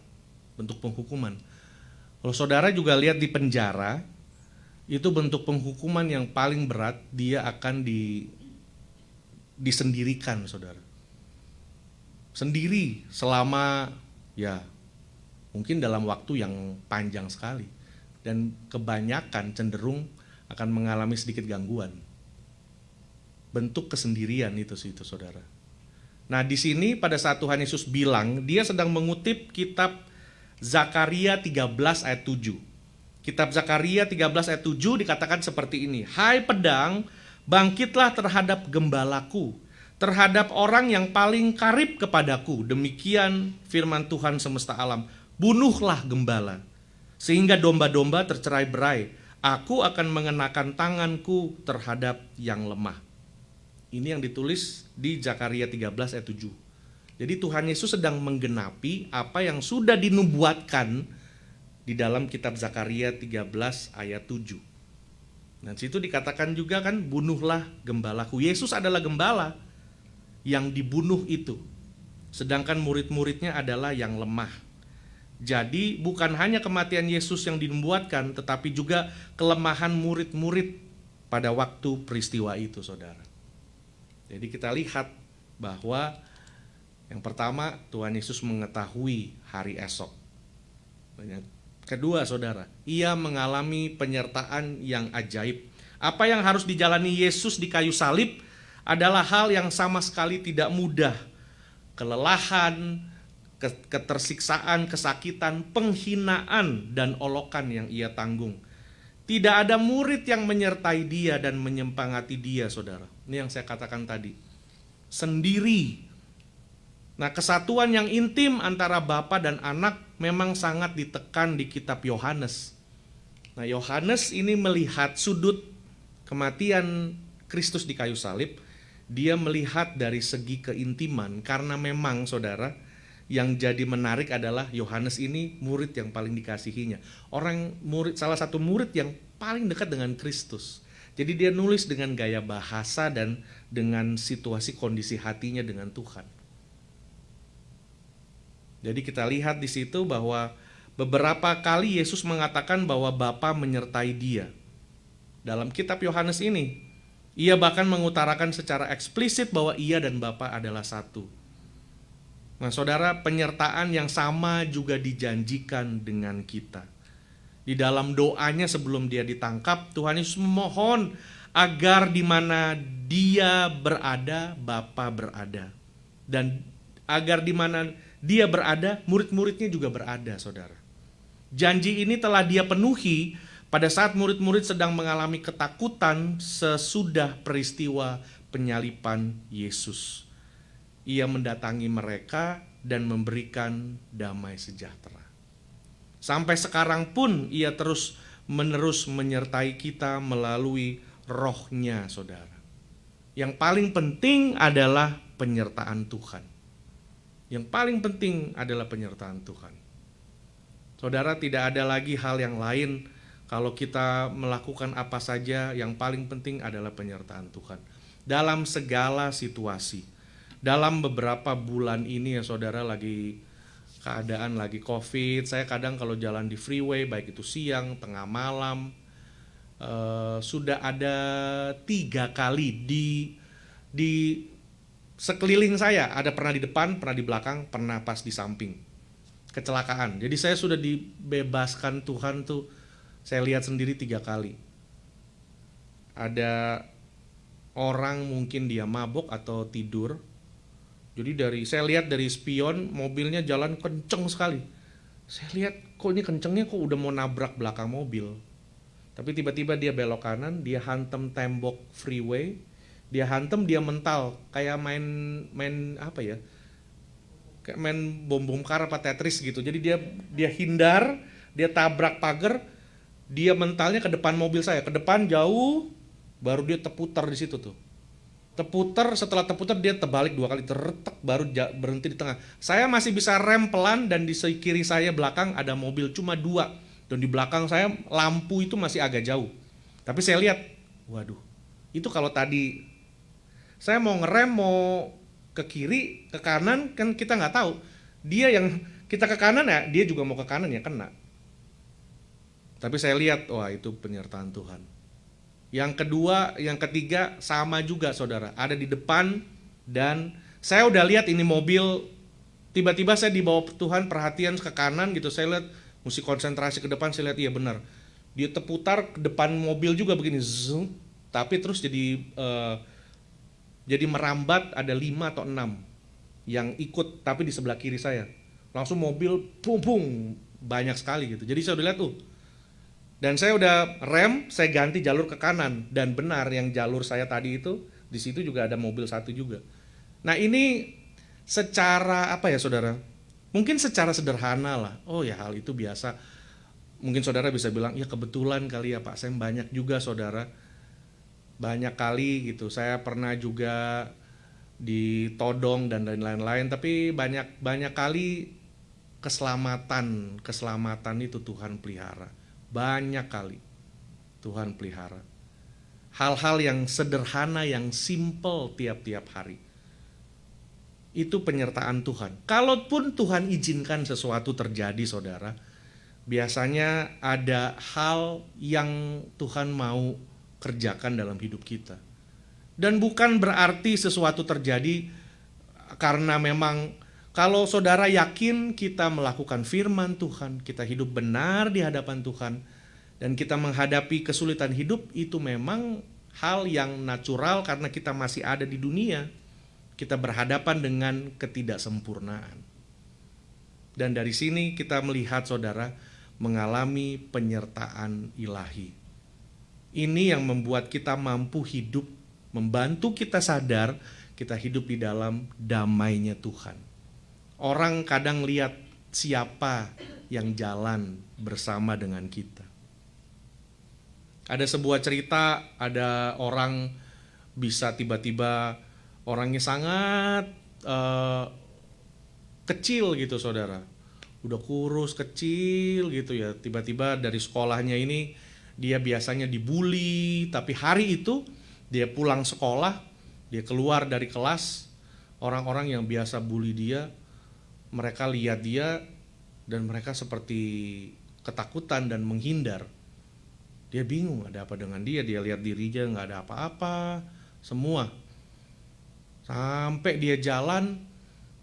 Bentuk penghukuman. Kalau saudara juga lihat di penjara, itu bentuk penghukuman yang paling berat, dia akan disendirikan saudara, sendiri selama ya mungkin dalam waktu yang panjang sekali, dan kebanyakan cenderung akan mengalami sedikit gangguan. Bentuk kesendirian itu saudara. Nah di sini pada saat Tuhan Yesus bilang, dia sedang mengutip kitab Zakaria 13 ayat 7. Kitab Zakaria 13 ayat 7 dikatakan seperti ini, hai pedang, bangkitlah terhadap gembalaku, terhadap orang yang paling karib kepadaku. Demikian firman Tuhan semesta alam. Bunuhlah gembala, sehingga domba-domba tercerai-berai. Aku akan mengenakan tanganku terhadap yang lemah. Ini yang ditulis di Zakaria 13 ayat 7. Jadi Tuhan Yesus sedang menggenapi apa yang sudah dinubuatkan di dalam kitab Zakaria 13 ayat 7. Nah, situ dikatakan juga kan, bunuhlah gembalaku. Yesus adalah gembala yang dibunuh itu. Sedangkan murid-muridnya adalah yang lemah. Jadi bukan hanya kematian Yesus yang dinubuatkan, tetapi juga kelemahan murid-murid pada waktu peristiwa itu, saudara. Jadi kita lihat bahwa yang pertama, Tuhan Yesus mengetahui hari esok. Kedua, saudara, ia mengalami penyertaan yang ajaib. Apa yang harus dijalani Yesus di kayu salib adalah hal yang sama sekali tidak mudah. Kelelahan, ketersiksaan, kesakitan, penghinaan, dan olokan yang ia tanggung. Tidak ada murid yang menyertai dia dan menyemangati dia, saudara. Ini yang saya katakan tadi. Sendiri. Nah, kesatuan yang intim antara Bapa dan Anak memang sangat ditekan di kitab Yohanes. Nah, Yohanes ini melihat sudut kematian Kristus di kayu salib. Dia melihat dari segi keintiman, karena memang, saudara, yang jadi menarik adalah Yohanes ini murid yang paling dikasihinya. Salah satu murid yang paling dekat dengan Kristus. Jadi dia nulis dengan gaya bahasa dan dengan situasi kondisi hatinya dengan Tuhan. Jadi kita lihat di situ bahwa beberapa kali Yesus mengatakan bahwa Bapa menyertai dia. Dalam kitab Yohanes ini, ia bahkan mengutarakan secara eksplisit bahwa ia dan Bapa adalah satu. Nah, saudara, penyertaan yang sama juga dijanjikan dengan kita. Di dalam doanya sebelum dia ditangkap, Tuhan Yesus memohon agar di mana dia berada, Bapa berada. Dan agar di mana dia berada, murid-muridnya juga berada, saudara. Janji ini telah dia penuhi pada saat murid-murid sedang mengalami ketakutan sesudah peristiwa penyaliban Yesus. Ia mendatangi mereka dan memberikan damai sejahtera. Sampai sekarang pun ia terus-menerus menyertai kita melalui rohnya, saudara. Yang paling penting adalah penyertaan Tuhan. Yang paling penting adalah penyertaan Tuhan. Saudara, tidak ada lagi hal yang lain kalau kita melakukan apa saja, yang paling penting adalah penyertaan Tuhan. Dalam segala situasi. Dalam beberapa bulan ini ya saudara, keadaan lagi COVID, saya kadang kalau jalan di freeway, baik itu siang, tengah malam, sudah ada 3 kali di sekeliling saya, ada pernah di depan, pernah di belakang, pernah pas di samping, kecelakaan. Jadi saya sudah dibebaskan Tuhan tuh, saya lihat sendiri 3 kali. Ada orang mungkin dia mabok atau tidur. Jadi saya lihat dari spion, mobilnya jalan kenceng sekali. Saya lihat kok ini kencengnya, kok udah mau nabrak belakang mobil. Tapi tiba-tiba dia belok kanan, dia hantam tembok freeway, dia hantam, dia mental, kayak main apa ya? Kayak main bom kar apa Tetris gitu. Jadi dia hindar, dia tabrak pagar, dia mentalnya ke depan mobil saya, ke depan jauh, baru dia terputar di situ tuh. Setelah terputar dia terbalik 2 kali, terretak, baru berhenti di tengah. Saya masih bisa rem pelan dan di kiri saya belakang ada mobil cuma 2. Dan di belakang saya lampu itu masih agak jauh. Tapi saya lihat, waduh, itu kalau tadi saya mau ngerem, mau ke kiri, ke kanan, kan kita nggak tahu. Dia yang kita ke kanan ya, dia juga mau ke kanan ya kena. Tapi saya lihat, wah itu penyertaan Tuhan. Yang kedua, yang ketiga sama juga saudara, ada di depan dan saya udah lihat ini mobil, tiba-tiba saya dibawa Tuhan perhatian ke kanan gitu, saya lihat mesti konsentrasi ke depan, saya lihat iya benar, dia terputar ke depan mobil juga begini, zoom, tapi terus jadi merambat, ada 5 atau 6 yang ikut, tapi di sebelah kiri saya, langsung mobil pung banyak sekali gitu, jadi saya udah lihat tuh. Dan saya udah rem, saya ganti jalur ke kanan, dan benar yang jalur saya tadi itu di situ juga ada mobil 1 juga. Nah ini secara apa ya saudara? Mungkin secara sederhana lah. Oh ya hal itu biasa. Mungkin saudara bisa bilang, ya kebetulan kali ya Pak, saya banyak juga saudara. Banyak kali gitu. Saya pernah juga ditodong dan lain-lain. Tapi banyak kali keselamatan itu Tuhan pelihara. Banyak kali Tuhan pelihara. Hal-hal yang sederhana, yang simple tiap-tiap hari. Itu penyertaan Tuhan. Kalaupun Tuhan izinkan sesuatu terjadi saudara, biasanya ada hal yang Tuhan mau kerjakan dalam hidup kita. Dan bukan berarti sesuatu terjadi karena memang kalau saudara yakin kita melakukan firman Tuhan, kita hidup benar di hadapan Tuhan, dan kita menghadapi kesulitan hidup, itu memang hal yang natural karena kita masih ada di dunia. Kita berhadapan dengan ketidaksempurnaan. Dan dari sini kita melihat saudara mengalami penyertaan ilahi. Ini yang membuat kita mampu hidup, membantu kita sadar kita hidup di dalam damainya Tuhan. Orang kadang lihat siapa yang jalan bersama dengan kita. Ada sebuah cerita, ada orang bisa tiba-tiba orangnya sangat kecil gitu saudara, udah kurus kecil gitu ya, tiba-tiba dari sekolahnya ini dia biasanya dibully, tapi hari itu dia pulang sekolah, dia keluar dari kelas, orang-orang yang biasa bully dia, mereka lihat dia dan mereka seperti ketakutan dan menghindar. Dia bingung ada apa dengan dia lihat dirinya nggak ada apa-apa semua. Sampai dia jalan,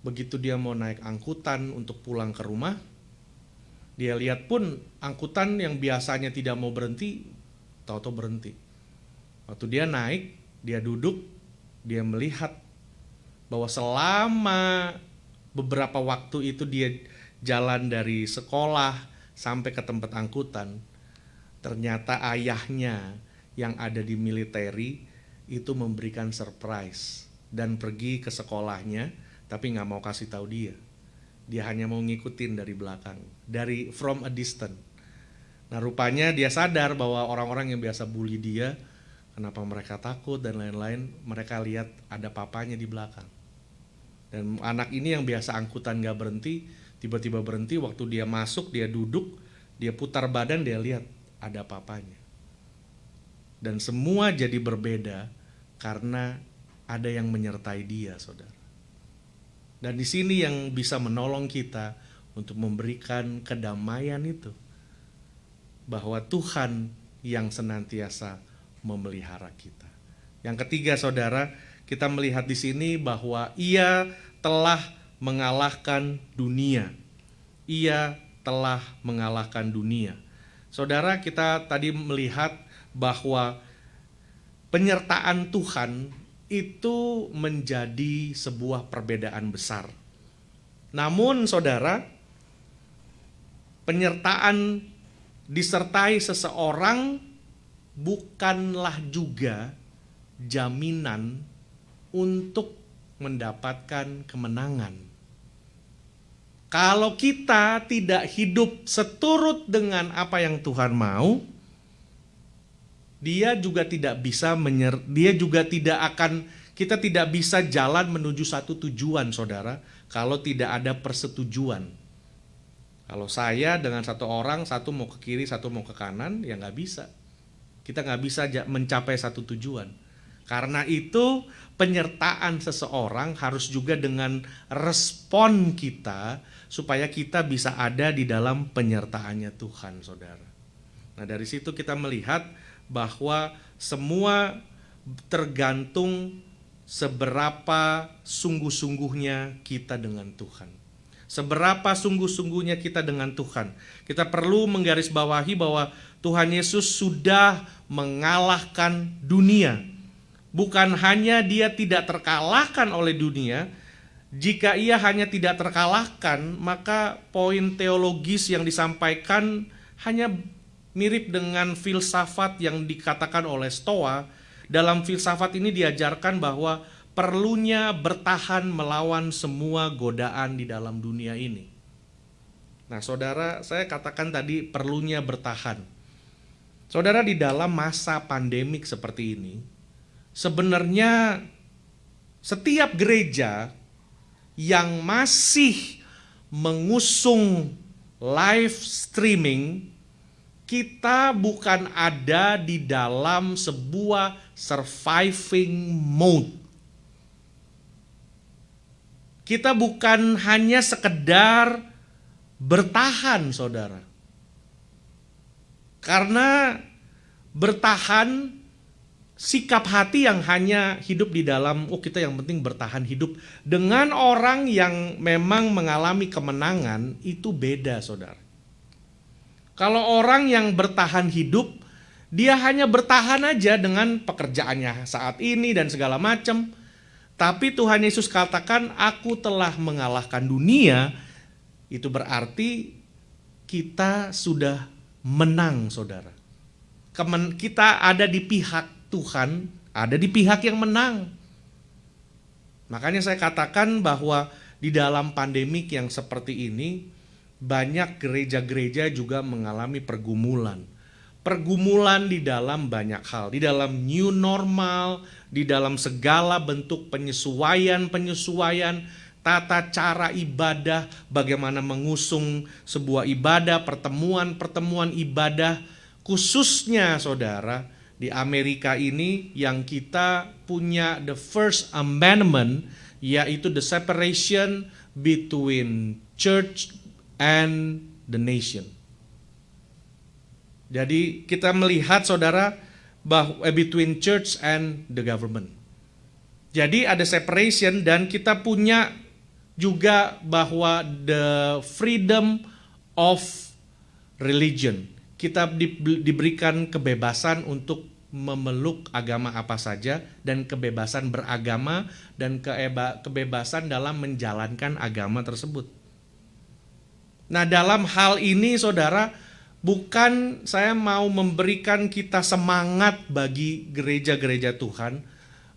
begitu dia mau naik angkutan untuk pulang ke rumah, dia lihat pun angkutan yang biasanya tidak mau berhenti, tahu-tahu berhenti. Waktu dia naik, dia duduk, dia melihat bahwa selama beberapa waktu itu dia jalan dari sekolah sampai ke tempat angkutan, ternyata ayahnya yang ada di militeri itu memberikan surprise dan pergi ke sekolahnya, tapi nggak mau kasih tahu dia. Dia hanya mau ngikutin dari belakang, dari from a distance. Nah rupanya dia sadar bahwa orang-orang yang biasa bully dia, kenapa mereka takut dan lain-lain, mereka lihat ada papanya di belakang. Dan anak ini yang biasa angkutan nggak berhenti, tiba-tiba berhenti, waktu dia masuk, dia duduk, dia putar badan, dia lihat ada papanya. Dan semua jadi berbeda karena ada yang menyertai dia, saudara. Dan di sini yang bisa menolong kita untuk memberikan kedamaian itu, bahwa Tuhan yang senantiasa memelihara kita. Yang ketiga, saudara, kita melihat di sini bahwa Ia telah mengalahkan dunia. Ia telah mengalahkan dunia. Saudara, kita tadi melihat bahwa penyertaan Tuhan itu menjadi sebuah perbedaan besar. Namun saudara, penyertaan disertai seseorang bukanlah juga jaminan untuk mendapatkan kemenangan. Kalau kita tidak hidup seturut dengan apa yang Tuhan mau, dia juga tidak bisa kita tidak bisa jalan menuju satu tujuan, saudara, kalau tidak ada persetujuan. Kalau saya dengan satu orang, satu mau ke kiri, satu mau ke kanan, ya nggak bisa. Kita nggak bisa mencapai satu tujuan. Karena itu penyertaan seseorang harus juga dengan respon kita, supaya kita bisa ada di dalam penyertaannya Tuhan, saudara. Nah dari situ kita melihat bahwa semua tergantung seberapa sungguh-sungguhnya kita dengan Tuhan. Seberapa sungguh-sungguhnya kita dengan Tuhan. Kita perlu menggarisbawahi bahwa Tuhan Yesus sudah mengalahkan dunia. Bukan hanya Dia tidak terkalahkan oleh dunia, jika Ia hanya tidak terkalahkan, maka poin teologis yang disampaikan hanya mirip dengan filsafat yang dikatakan oleh Stoa. Dalam filsafat ini diajarkan bahwa perlunya bertahan melawan semua godaan di dalam dunia ini. Nah, saudara, saya katakan tadi perlunya bertahan. Saudara, di dalam masa pandemik seperti ini, sebenarnya setiap gereja yang masih mengusung live streaming, kita bukan ada di dalam sebuah surviving mode. Kita bukan hanya sekedar bertahan, saudara. Karena bertahan sikap hati yang hanya hidup di dalam, kita yang penting bertahan hidup. Dengan orang yang memang mengalami kemenangan, itu beda, saudara. Kalau orang yang bertahan hidup, dia hanya bertahan aja dengan pekerjaannya saat ini dan segala macam. Tapi Tuhan Yesus katakan, aku telah mengalahkan dunia. Itu berarti kita sudah menang, saudara. Kita ada di pihak Tuhan, ada di pihak yang menang. Makanya saya katakan bahwa di dalam pandemik yang seperti ini, banyak gereja-gereja juga mengalami pergumulan. Pergumulan di dalam banyak hal, di dalam new normal, di dalam segala bentuk penyesuaian, tata cara ibadah, bagaimana mengusung sebuah ibadah, pertemuan ibadah, khususnya saudara, di Amerika ini yang kita punya the first amendment, yaitu the separation between church and the nation. Jadi kita melihat saudara bahwa between church and the government. Jadi ada separation dan kita punya juga bahwa the freedom of religion. Kita diberikan kebebasan untuk memeluk agama apa saja dan kebebasan beragama dan kebebasan dalam menjalankan agama tersebut. Nah, dalam hal ini saudara, bukan saya mau memberikan kita semangat bagi gereja-gereja Tuhan,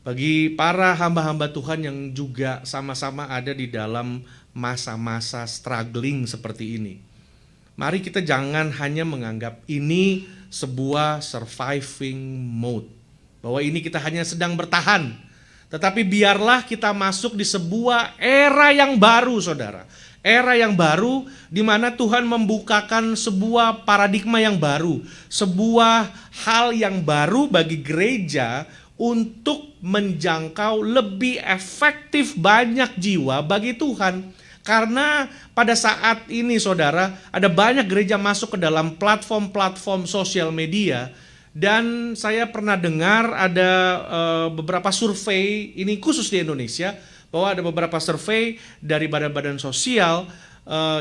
bagi para hamba-hamba Tuhan yang juga sama-sama ada di dalam masa-masa struggling seperti ini. Mari kita jangan hanya menganggap ini sebuah surviving mode, bahwa ini kita hanya sedang bertahan. Tetapi biarlah kita masuk di sebuah era yang baru, saudara. Era yang baru di mana Tuhan membukakan sebuah paradigma yang baru, sebuah hal yang baru bagi gereja untuk menjangkau lebih efektif banyak jiwa bagi Tuhan. Karena pada saat ini saudara, ada banyak gereja masuk ke dalam platform-platform sosial media. Dan saya pernah dengar ada beberapa survei, ini khusus di Indonesia, bahwa ada beberapa survei dari badan-badan sosial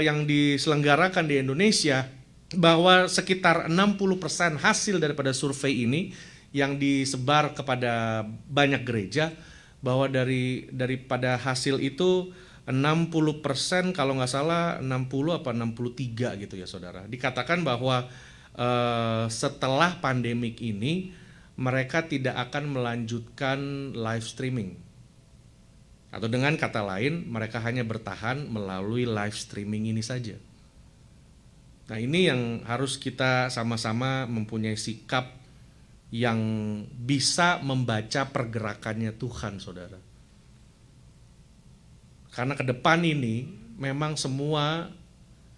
yang diselenggarakan di Indonesia, bahwa sekitar 60% hasil daripada survei ini yang disebar kepada banyak gereja, bahwa daripada hasil itu 60%, kalau nggak salah 60 apa 63 gitu ya saudara, dikatakan bahwa setelah pandemik ini mereka tidak akan melanjutkan live streaming, atau dengan kata lain mereka hanya bertahan melalui live streaming ini saja. Nah, ini yang harus kita sama-sama mempunyai sikap yang bisa membaca pergerakannya Tuhan, saudara. Karena ke depan ini memang semua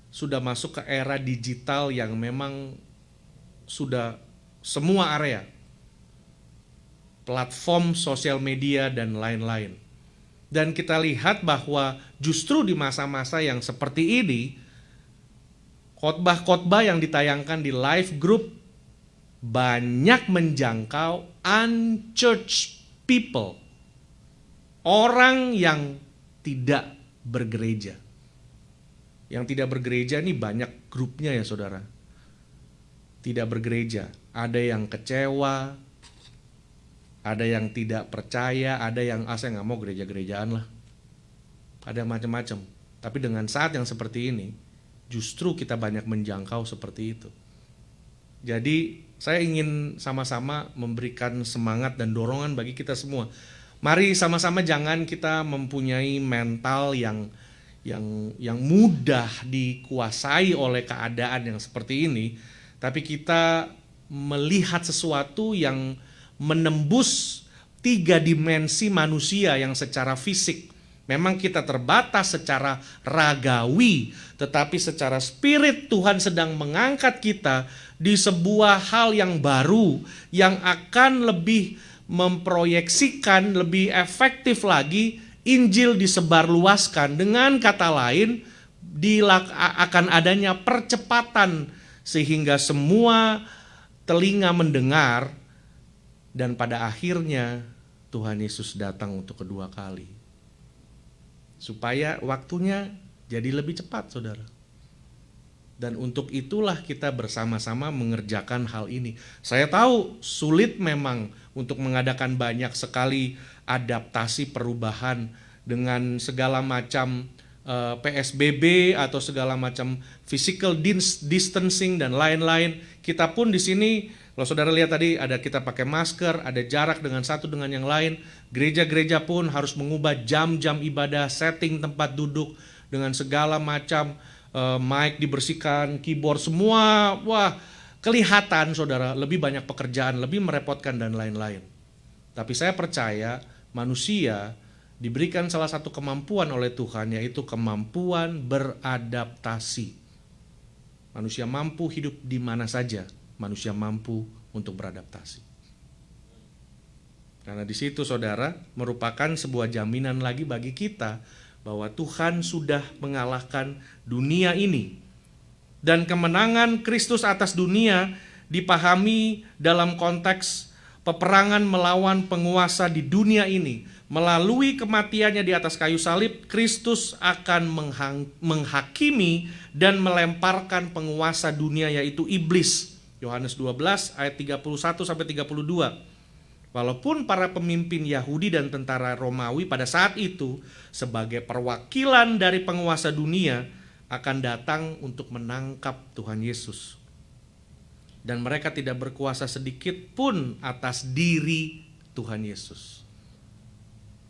sudah masuk ke era digital yang memang sudah semua area, platform sosial media dan lain-lain. Dan kita lihat bahwa justru di masa-masa yang seperti ini, khotbah-khotbah yang ditayangkan di live group banyak menjangkau unchurched people, orang yang tidak bergereja. Yang tidak bergereja ini banyak grupnya ya saudara. Tidak bergereja, ada yang kecewa, ada yang tidak percaya, ada yang saya nggak mau gereja-gerejaan lah. Ada macam-macam. Tapi dengan saat yang seperti ini, justru kita banyak menjangkau seperti itu. Jadi saya ingin sama-sama memberikan semangat dan dorongan bagi kita semua Mari sama-sama jangan kita mempunyai mental yang mudah dikuasai oleh keadaan yang seperti ini, tapi kita melihat sesuatu yang menembus 3 dimensi manusia yang secara fisik. Memang kita terbatas secara ragawi, tetapi secara spirit Tuhan sedang mengangkat kita di sebuah hal yang baru, yang akan lebih memproyeksikan, lebih efektif lagi Injil disebarluaskan. Dengan kata lain, akan adanya percepatan sehingga semua telinga mendengar, dan pada akhirnya Tuhan Yesus datang untuk kedua kali. Supaya waktunya jadi lebih cepat, saudara. Dan untuk itulah kita bersama-sama mengerjakan hal ini. Saya tahu sulit memang untuk mengadakan banyak sekali adaptasi perubahan dengan segala macam PSBB atau segala macam physical distancing dan lain-lain. Kita pun di sini, kalau saudara lihat tadi, ada kita pakai masker, ada jarak dengan satu dengan yang lain. Gereja-gereja pun harus mengubah jam-jam ibadah, setting tempat duduk dengan segala macam mic dibersihkan, keyboard semua. Wah, kelihatan saudara lebih banyak pekerjaan, lebih merepotkan dan lain-lain. Tapi saya percaya manusia diberikan salah satu kemampuan oleh Tuhan, yaitu kemampuan beradaptasi. Manusia mampu hidup di mana saja, manusia mampu untuk beradaptasi. Karena di situ saudara merupakan sebuah jaminan lagi bagi kita bahwa Tuhan sudah mengalahkan dunia ini. Dan kemenangan Kristus atas dunia dipahami dalam konteks peperangan melawan penguasa di dunia ini. Melalui kematiannya di atas kayu salib, Kristus akan menghakimi dan melemparkan penguasa dunia, yaitu iblis. Yohanes 12 ayat 31 sampai 32. Walaupun para pemimpin Yahudi dan tentara Romawi pada saat itu sebagai perwakilan dari penguasa dunia akan datang untuk menangkap Tuhan Yesus. Dan mereka tidak berkuasa sedikit pun atas diri Tuhan Yesus.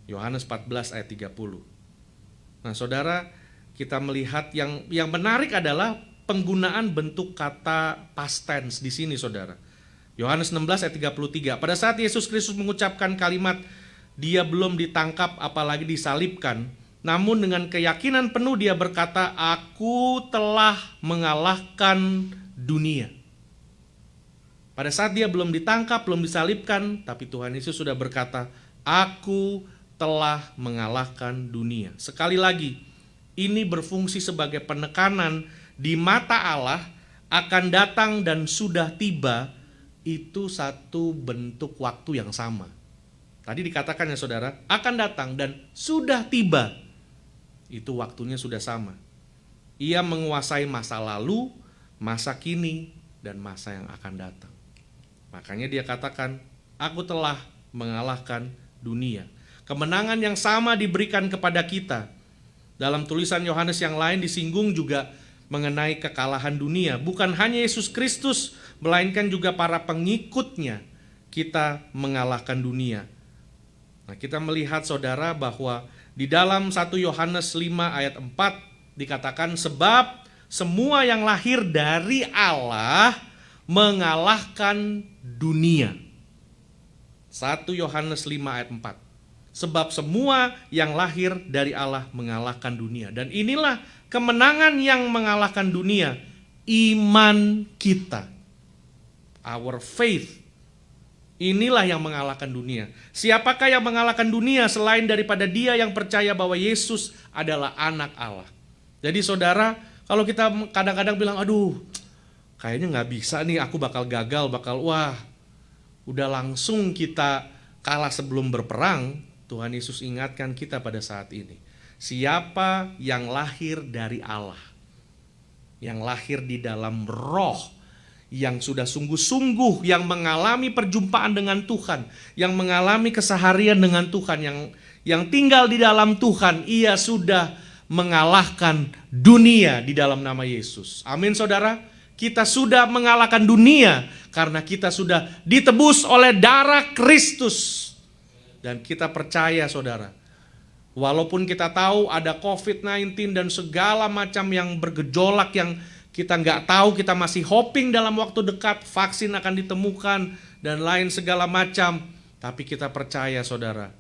Yohanes 14 ayat 30. Nah saudara, kita melihat yang menarik adalah penggunaan bentuk kata past tense di sini saudara. Yohanes 16 ayat 33. Pada saat Yesus Kristus mengucapkan kalimat, dia belum ditangkap apalagi disalibkan, namun dengan keyakinan penuh dia berkata, aku telah mengalahkan dunia. Pada saat dia belum ditangkap, belum disalibkan, tapi Tuhan Yesus sudah berkata, aku telah mengalahkan dunia. Sekali lagi, ini berfungsi sebagai penekanan di mata Allah akan datang dan sudah tiba, itu satu bentuk waktu yang sama. Tadi dikatakan ya saudara, akan datang dan sudah tiba, itu waktunya sudah sama. Ia menguasai masa lalu, masa kini, dan masa yang akan datang. Makanya dia katakan, aku telah mengalahkan dunia. Kemenangan yang sama diberikan kepada kita. Dalam tulisan Yohanes yang lain disinggung juga mengenai kekalahan dunia. Bukan hanya Yesus Kristus, melainkan juga para pengikutnya. Kita mengalahkan dunia. Nah, kita melihat saudara bahwa di dalam 1 Yohanes 5 ayat 4 dikatakan, sebab semua yang lahir dari Allah mengalahkan dunia. 1 Yohanes 5 ayat 4. Sebab semua yang lahir dari Allah mengalahkan dunia. Dan inilah kemenangan yang mengalahkan dunia. Iman kita. Our faith. Inilah yang mengalahkan dunia. Siapakah yang mengalahkan dunia selain daripada dia yang percaya bahwa Yesus adalah anak Allah. Jadi saudara, kalau kita kadang-kadang bilang, aduh kayaknya gak bisa nih, aku bakal gagal, udah langsung kita kalah sebelum berperang. Tuhan Yesus ingatkan kita pada saat ini, siapa yang lahir dari Allah, yang lahir di dalam roh, yang sudah sungguh-sungguh, yang mengalami perjumpaan dengan Tuhan, yang mengalami keseharian dengan Tuhan, yang tinggal di dalam Tuhan, ia sudah mengalahkan dunia di dalam nama Yesus. Amin saudara. Kita sudah mengalahkan dunia karena kita sudah ditebus oleh darah Kristus. Dan kita percaya saudara, walaupun kita tahu ada COVID-19 dan segala macam yang bergejolak yang kita nggak tahu, kita masih hoping dalam waktu dekat vaksin akan ditemukan dan lain segala macam. Tapi kita percaya saudara,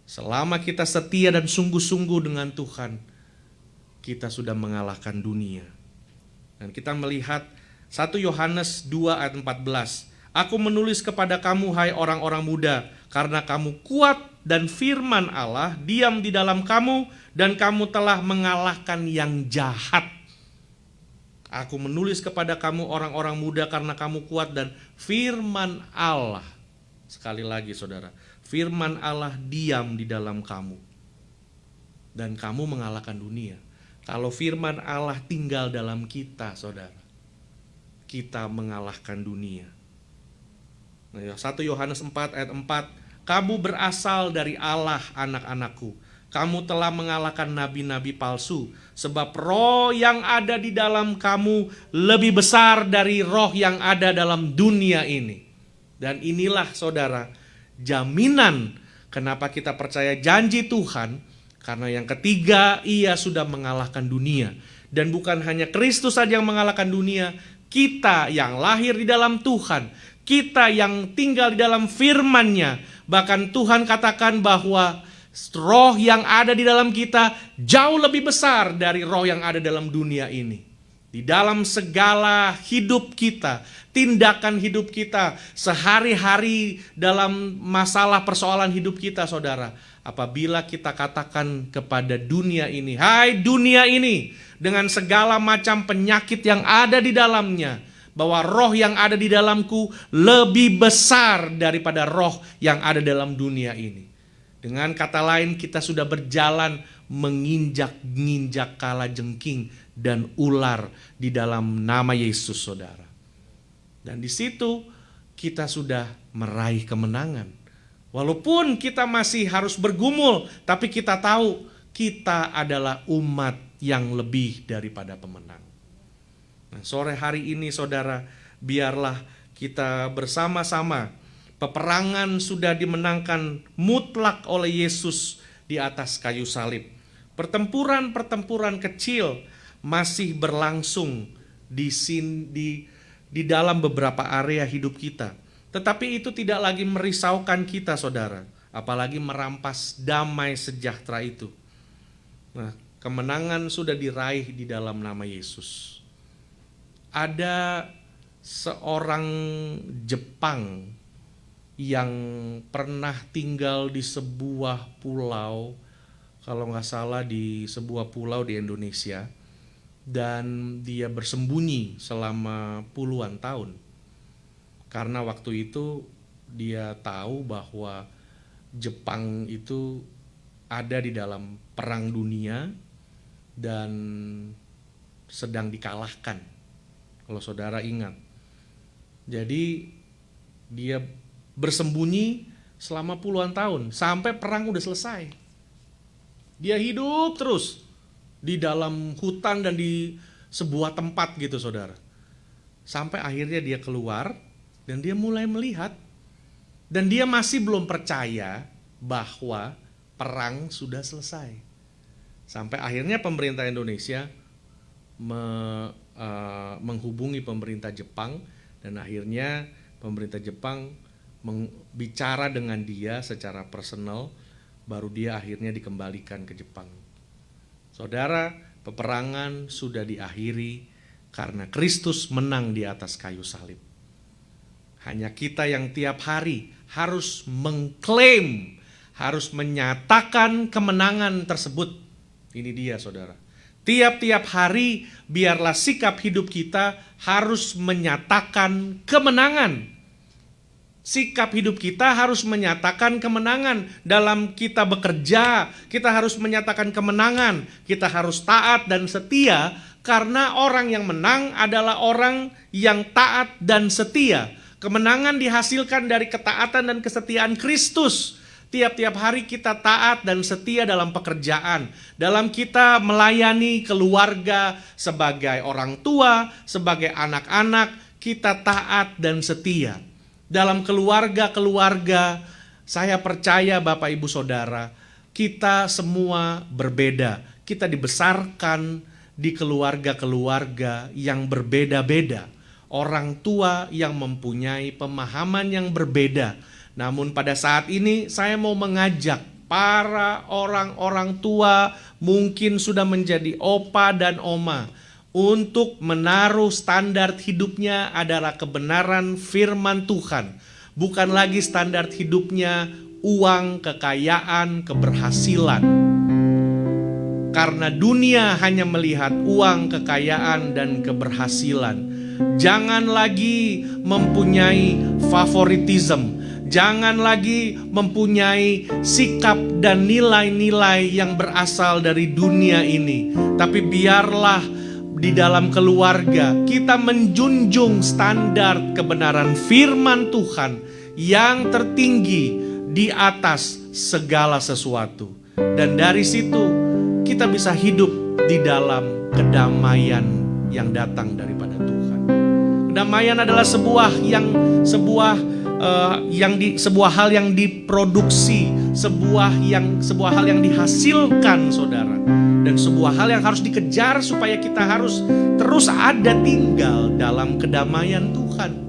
selama kita setia dan sungguh-sungguh dengan Tuhan, kita sudah mengalahkan dunia. Dan kita melihat 1 Yohanes 2 ayat 14. Aku menulis kepada kamu hai orang-orang muda, karena kamu kuat dan firman Allah diam di dalam kamu, dan kamu telah mengalahkan yang jahat. Aku menulis kepada kamu orang-orang muda karena kamu kuat dan firman Allah. Sekali lagi saudara, firman Allah diam di dalam kamu. Dan kamu mengalahkan dunia. Kalau firman Allah tinggal dalam kita saudara, kita mengalahkan dunia. 1 Yohanes 4 ayat 4, kamu berasal dari Allah anak-anakku. Kamu telah mengalahkan nabi-nabi palsu, sebab roh yang ada di dalam kamu lebih besar dari roh yang ada dalam dunia ini. Dan inilah saudara, jaminan kenapa kita percaya janji Tuhan. Karena yang ketiga, ia sudah mengalahkan dunia. Dan bukan hanya Kristus saja yang mengalahkan dunia, kita yang lahir di dalam Tuhan, kita yang tinggal di dalam firman-Nya. Bahkan Tuhan katakan bahwa roh yang ada di dalam kita jauh lebih besar dari roh yang ada dalam dunia ini. Di dalam segala hidup kita, tindakan hidup kita, sehari-hari dalam masalah persoalan hidup kita saudara. Apabila kita katakan kepada dunia ini, hai dunia ini, dengan segala macam penyakit yang ada di dalamnya, bahwa roh yang ada di dalamku lebih besar daripada roh yang ada dalam dunia ini. Dengan kata lain, kita sudah berjalan menginjak-injak kalajengking dan ular di dalam nama Yesus saudara. Dan di situ kita sudah meraih kemenangan. Walaupun kita masih harus bergumul, tapi kita tahu kita adalah umat yang lebih daripada pemenang. Nah, sore hari ini saudara, biarlah kita bersama-sama, peperangan sudah dimenangkan mutlak oleh Yesus di atas kayu salib. Pertempuran-pertempuran kecil masih berlangsung di dalam beberapa area hidup kita. Tetapi itu tidak lagi merisaukan kita saudara, apalagi merampas damai sejahtera itu. Nah, kemenangan sudah diraih di dalam nama Yesus. Ada seorang Jepang yang pernah tinggal di sebuah pulau, kalau nggak salah di sebuah pulau di Indonesia, dan dia bersembunyi selama puluhan tahun. Karena waktu itu dia tahu bahwa Jepang itu ada di dalam perang dunia dan sedang dikalahkan. Kalau saudara ingat. Jadi dia bersembunyi selama puluhan tahun sampai perang udah selesai. Dia hidup terus di dalam hutan dan di sebuah tempat gitu saudara. Sampai akhirnya dia keluar. Dan dia mulai melihat, dan dia masih belum percaya bahwa perang sudah selesai. Sampai akhirnya pemerintah Indonesia menghubungi pemerintah Jepang, dan akhirnya pemerintah Jepang bicara dengan dia secara personal, baru dia akhirnya dikembalikan ke Jepang. Saudara, peperangan sudah diakhiri karena Kristus menang di atas kayu salib. Hanya kita yang tiap hari harus mengklaim, harus menyatakan kemenangan tersebut. Ini dia saudara. Tiap-tiap hari biarlah sikap hidup kita harus menyatakan kemenangan. Sikap hidup kita harus menyatakan kemenangan. Dalam kita bekerja, kita harus menyatakan kemenangan. Kita harus taat dan setia, karena orang yang menang adalah orang yang taat dan setia. Kemenangan dihasilkan dari ketaatan dan kesetiaan Kristus. Tiap-tiap hari kita taat dan setia dalam pekerjaan, dalam kita melayani keluarga, sebagai orang tua, sebagai anak-anak, kita taat dan setia. Dalam keluarga-keluarga Saya percaya Bapak Ibu Saudara, kita semua berbeda. Kita dibesarkan di keluarga-keluarga yang berbeda-beda. Orang tua yang mempunyai pemahaman yang berbeda. Namun pada saat ini saya mau mengajak para orang-orang tua, mungkin sudah menjadi opa dan oma, untuk menaruh standar hidupnya adalah kebenaran firman Tuhan. Bukan lagi standar hidupnya uang, kekayaan, keberhasilan. Karena dunia hanya melihat uang, kekayaan, dan keberhasilan. Jangan lagi mempunyai favoritism. Jangan lagi mempunyai sikap dan nilai-nilai yang berasal dari dunia ini. Tapi biarlah di dalam keluarga kita menjunjung standar kebenaran firman Tuhan yang tertinggi di atas segala sesuatu. Dan dari situ kita bisa hidup di dalam kedamaian yang datang daripada Tuhan. Kedamaian adalah sebuah hal yang diproduksi, sebuah hal yang dihasilkan, saudara, dan sebuah hal yang harus dikejar supaya kita harus terus ada tinggal dalam kedamaian Tuhan.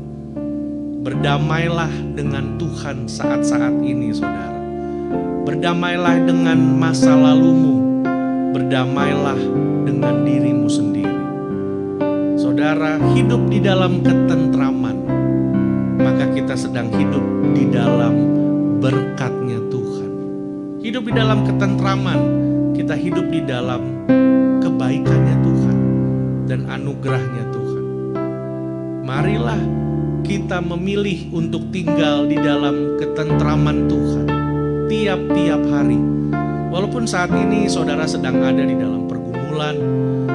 Berdamailah dengan Tuhan saat-saat ini, saudara. Berdamailah dengan masa lalumu. Berdamailah dengan dirimu sendiri. Saudara, hidup di dalam ketentraman, maka kita sedang hidup di dalam berkatnya Tuhan. Hidup di dalam ketentraman, kita hidup di dalam kebaikannya Tuhan dan anugerahnya Tuhan. Marilah kita memilih untuk tinggal di dalam ketentraman Tuhan tiap-tiap hari. Walaupun saat ini saudara sedang ada di dalam pergumulan,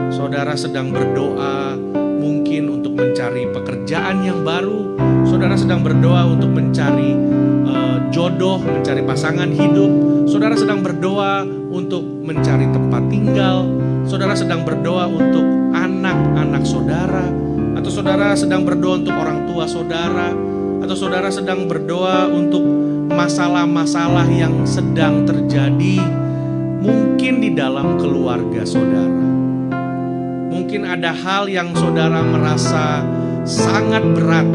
saudara sedang berdoa mungkin untuk mencari pekerjaan yang baru, saudara sedang berdoa untuk mencari jodoh, mencari pasangan hidup, saudara sedang berdoa untuk mencari tempat tinggal, saudara sedang berdoa untuk anak-anak saudara, atau saudara sedang berdoa untuk orang tua saudara, atau saudara sedang berdoa untuk masalah-masalah yang sedang terjadi mungkin di dalam keluarga saudara. Mungkin ada hal yang saudara merasa sangat berat,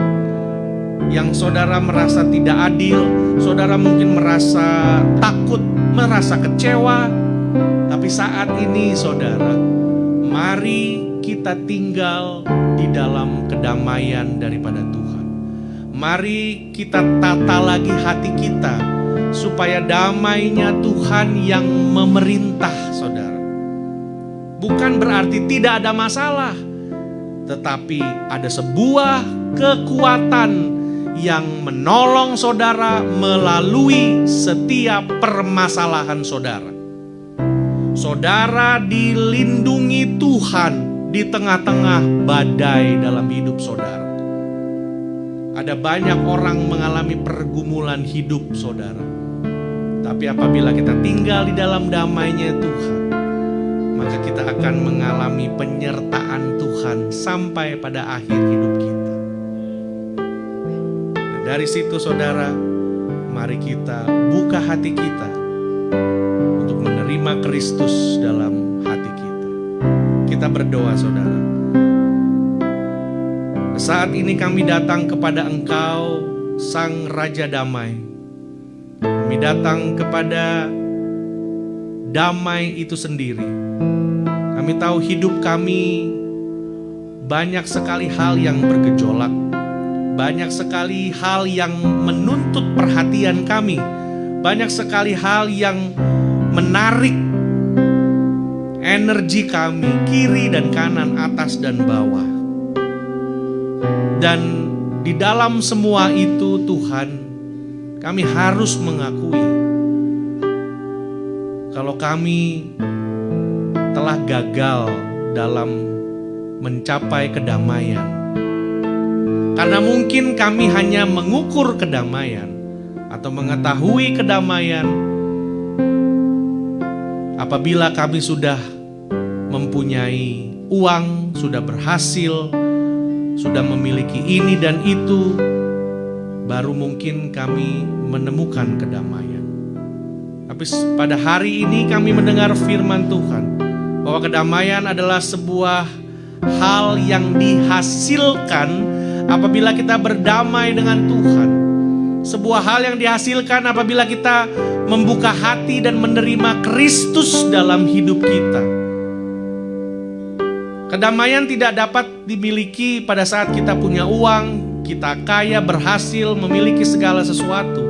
yang saudara merasa tidak adil, saudara mungkin merasa takut, merasa kecewa. Tapi saat ini saudara, mari kita tinggal di dalam kedamaian daripada Tuhan. Mari kita tata lagi hati kita supaya damainya Tuhan yang memerintah, saudara. Bukan berarti tidak ada masalah, tetapi ada sebuah kekuatan yang menolong saudara melalui setiap permasalahan saudara. Saudara dilindungi Tuhan di tengah-tengah badai dalam hidup saudara. Ada banyak orang mengalami pergumulan hidup saudara. Tapi apabila kita tinggal di dalam damainya Tuhan, maka kita akan mengalami penyertaan Tuhan sampai pada akhir hidup kita. Dan dari situ saudara, mari kita buka hati kita untuk menerima Kristus dalam hati kita. Kita berdoa saudara. Saat ini kami datang kepada Engkau, Sang Raja Damai. Kami datang kepada damai itu sendiri. Kami tahu hidup kami banyak sekali hal yang bergejolak, banyak sekali hal yang menuntut perhatian kami, banyak sekali hal yang menarik energi kami kiri dan kanan, atas dan bawah. Dan di dalam semua itu Tuhan, kami harus mengakui kalau kami telah gagal dalam mencapai kedamaian. Karena mungkin kami hanya mengukur kedamaian atau mengetahui kedamaian apabila kami sudah mempunyai uang, sudah berhasil, sudah memiliki ini dan itu, baru mungkin kami menemukan kedamaian. Tapi pada hari ini kami mendengar firman Tuhan bahwa kedamaian adalah sebuah hal yang dihasilkan apabila kita berdamai dengan Tuhan. Sebuah hal yang dihasilkan apabila kita membuka hati dan menerima Kristus dalam hidup kita. Kedamaian tidak dapat dimiliki pada saat kita punya uang, kita kaya, berhasil, memiliki segala sesuatu.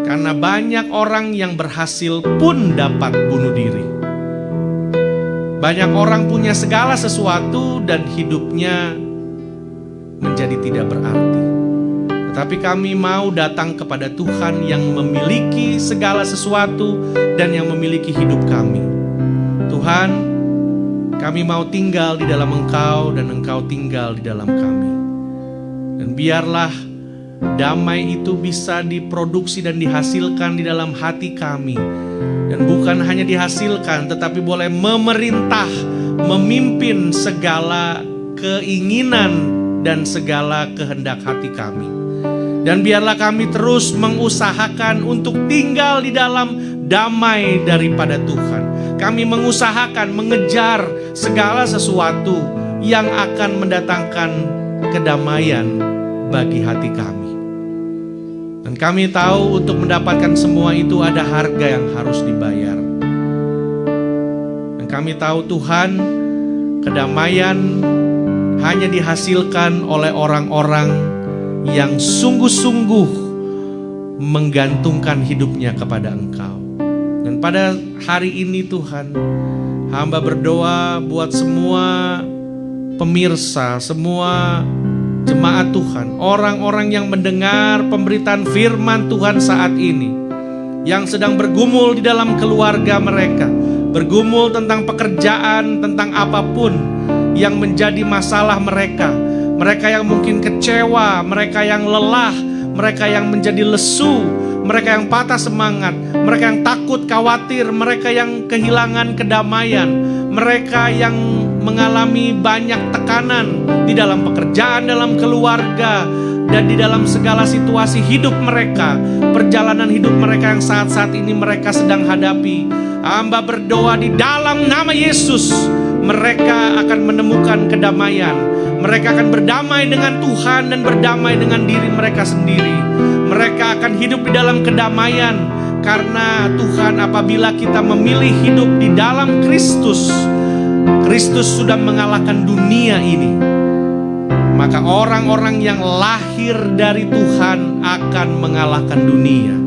Karena banyak orang yang berhasil pun dapat bunuh diri. Banyak orang punya segala sesuatu dan hidupnya menjadi tidak berarti. Tetapi kami mau datang kepada Tuhan yang memiliki segala sesuatu dan yang memiliki hidup kami. Tuhan, kami mau tinggal di dalam Engkau dan Engkau tinggal di dalam kami. Dan biarlah damai itu bisa diproduksi dan dihasilkan di dalam hati kami. Dan bukan hanya dihasilkan, tetapi boleh memerintah, memimpin segala keinginan dan segala kehendak hati kami. Dan biarlah kami terus mengusahakan untuk tinggal di dalam damai daripada Tuhan. Kami mengusahakan mengejar segala sesuatu yang akan mendatangkan kedamaian bagi hati kami. Dan kami tahu untuk mendapatkan semua itu ada harga yang harus dibayar. Dan kami tahu Tuhan, kedamaian hanya dihasilkan oleh orang-orang yang sungguh-sungguh menggantungkan hidupnya kepada Engkau. Dan pada hari ini Tuhan, hamba berdoa buat semua pemirsa, semua jemaat Tuhan, orang-orang yang mendengar pemberitaan firman Tuhan saat ini, yang sedang bergumul di dalam keluarga mereka, bergumul tentang pekerjaan, tentang apapun yang menjadi masalah mereka. Mereka yang mungkin kecewa, mereka yang lelah, mereka yang menjadi lesu, mereka yang patah semangat, mereka yang takut, khawatir, mereka yang kehilangan kedamaian, mereka yang mengalami banyak tekanan di dalam pekerjaan, dalam keluarga, dan di dalam segala situasi hidup mereka, perjalanan hidup mereka yang saat-saat ini mereka sedang hadapi. Hamba berdoa di dalam nama Yesus, mereka akan menemukan kedamaian. Mereka akan berdamai dengan Tuhan dan berdamai dengan diri mereka sendiri. Mereka akan hidup di dalam kedamaian. Karena Tuhan, apabila kita memilih hidup di dalam Kristus, Kristus sudah mengalahkan dunia ini. Maka orang-orang yang lahir dari Tuhan akan mengalahkan dunia.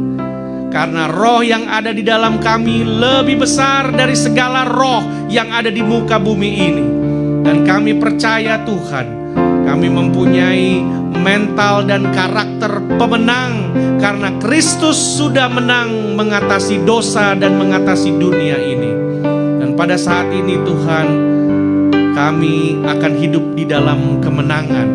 Karena roh yang ada di dalam kami lebih besar dari segala roh yang ada di muka bumi ini. Dan kami percaya Tuhan, kami mempunyai mental dan karakter pemenang. Karena Kristus sudah menang mengatasi dosa dan mengatasi dunia ini. Dan pada saat ini Tuhan, kami akan hidup di dalam kemenangan.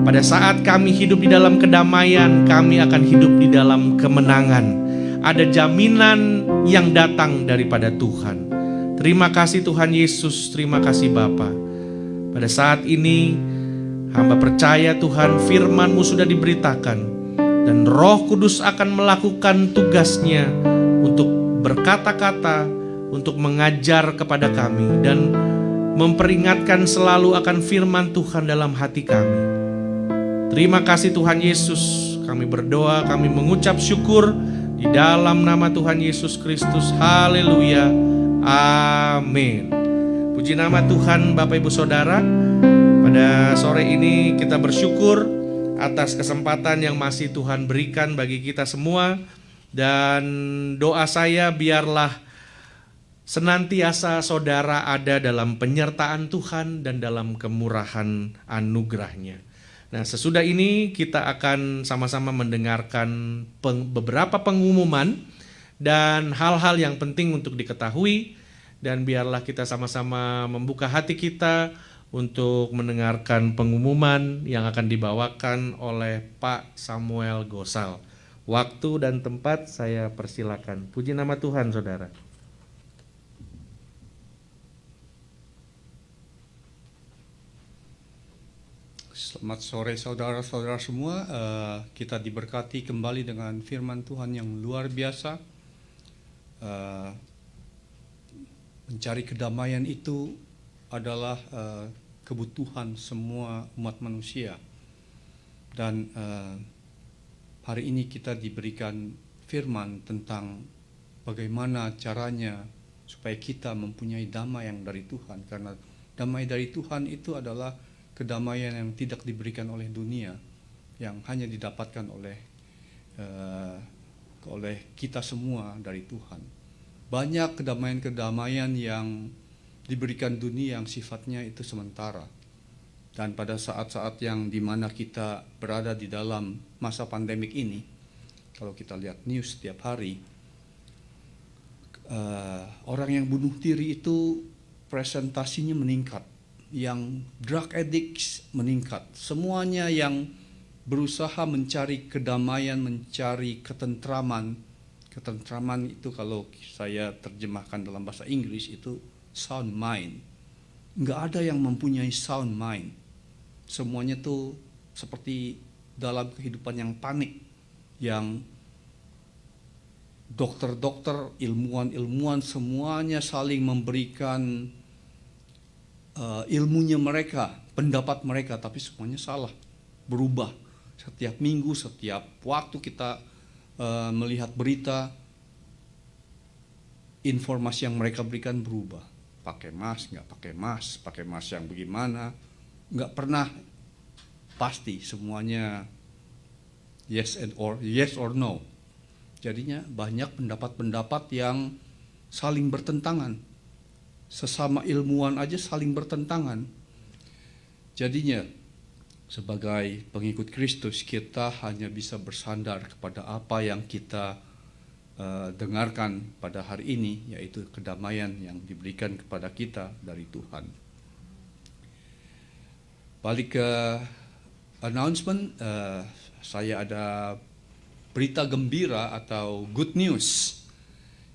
Pada saat kami hidup di dalam kedamaian, kami akan hidup di dalam kemenangan. Ada jaminan yang datang daripada Tuhan. Terima kasih Tuhan Yesus, terima kasih Bapa. Pada saat ini, hamba percaya Tuhan, firman-Mu sudah diberitakan. Dan Roh Kudus akan melakukan tugasnya untuk berkata-kata, untuk mengajar kepada kami. Dan memperingatkan selalu akan firman Tuhan dalam hati kami. Terima kasih Tuhan Yesus. Kami berdoa, kami mengucap syukur di dalam nama Tuhan Yesus Kristus. Haleluya. Amin. Puji nama Tuhan Bapak Ibu Saudara. Pada sore ini kita bersyukur atas kesempatan yang masih Tuhan berikan bagi kita semua. Dan doa saya biarlah senantiasa saudara ada dalam penyertaan Tuhan dan dalam kemurahan anugerah-Nya. Nah, sesudah ini kita akan sama-sama mendengarkan beberapa pengumuman dan hal-hal yang penting untuk diketahui. Dan biarlah kita sama-sama membuka hati kita untuk mendengarkan pengumuman yang akan dibawakan oleh Pak Samuel Gosal. Waktu dan tempat saya persilakan. Puji nama Tuhan, saudara. Selamat sore saudara-saudara semua. Kita diberkati kembali dengan firman Tuhan yang luar biasa. Mencari kedamaian itu adalah kebutuhan semua umat manusia. Dan hari ini kita diberikan firman tentang bagaimana caranya supaya kita mempunyai damai yang dari Tuhan. Karena damai dari Tuhan itu adalah kedamaian yang tidak diberikan oleh dunia, yang hanya didapatkan oleh kita semua dari Tuhan. Banyak kedamaian-kedamaian yang diberikan dunia yang sifatnya itu sementara. Dan pada saat-saat yang dimana kita berada di dalam masa pandemik ini, kalau kita lihat news setiap hari, orang yang bunuh diri itu presentasinya meningkat, yang drug addicts meningkat, semuanya yang berusaha mencari kedamaian, mencari ketentraman. Ketentraman itu kalau saya terjemahkan dalam bahasa Inggris itu sound mind. Nggak ada yang mempunyai sound mind. Semuanya tuh seperti dalam kehidupan yang panik, yang dokter-dokter, ilmuwan-ilmuwan semuanya saling memberikan ilmunya mereka, pendapat mereka, tapi semuanya salah, berubah. Setiap minggu, setiap waktu kita melihat berita, informasi yang mereka berikan berubah. Pakai mask, nggak pakai mask yang bagaimana, nggak pernah pasti, semuanya yes or no. Jadinya banyak pendapat-pendapat yang saling bertentangan. Sesama ilmuwan aja saling bertentangan. Jadinya sebagai pengikut Kristus kita hanya bisa bersandar kepada apa yang kita dengarkan pada hari ini, yaitu kedamaian yang diberikan kepada kita dari Tuhan. Balik ke announcement, saya ada berita gembira atau good news.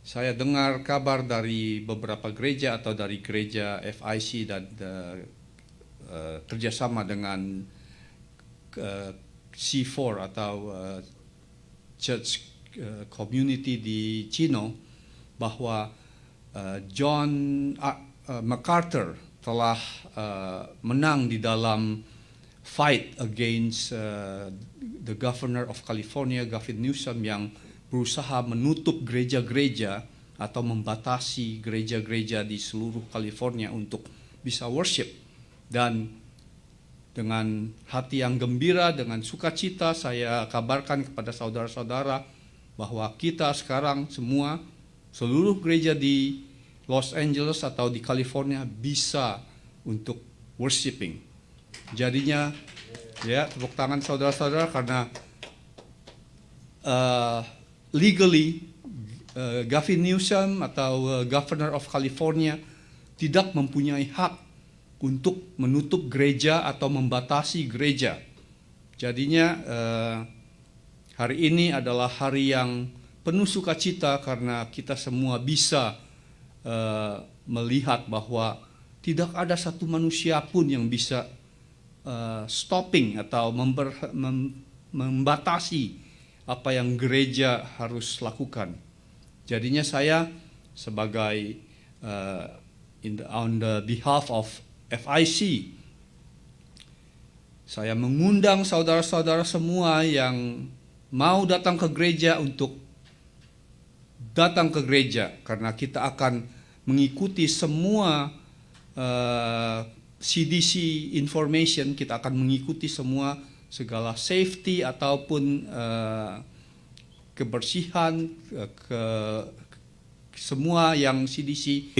Saya dengar kabar dari beberapa gereja atau dari gereja FIC dan kerjasama dengan C4 atau church community di Chino, bahwa John MacArthur telah menang di dalam fight against the governor of California, Gavin Newsom, yang berusaha menutup gereja-gereja atau membatasi gereja-gereja di seluruh California untuk bisa worship. Dan dengan hati yang gembira, dengan sukacita, saya kabarkan kepada saudara-saudara bahwa kita sekarang semua, seluruh gereja di Los Angeles atau di California bisa untuk worshiping. Jadinya, ya, tepuk tangan saudara-saudara, karena legally, Gavin Newsom atau Governor of California tidak mempunyai hak untuk menutup gereja atau membatasi gereja. Jadinya hari ini adalah hari yang penuh sukacita karena kita semua bisa melihat bahwa tidak ada satu manusia pun yang bisa stopping atau membatasi apa yang gereja harus lakukan. Jadinya saya sebagai on the behalf of FIC, saya mengundang saudara-saudara semua yang mau datang ke gereja untuk datang ke gereja, karena kita akan mengikuti semua CDC information, kita akan mengikuti semua segala safety ataupun kebersihan, semua yang CDC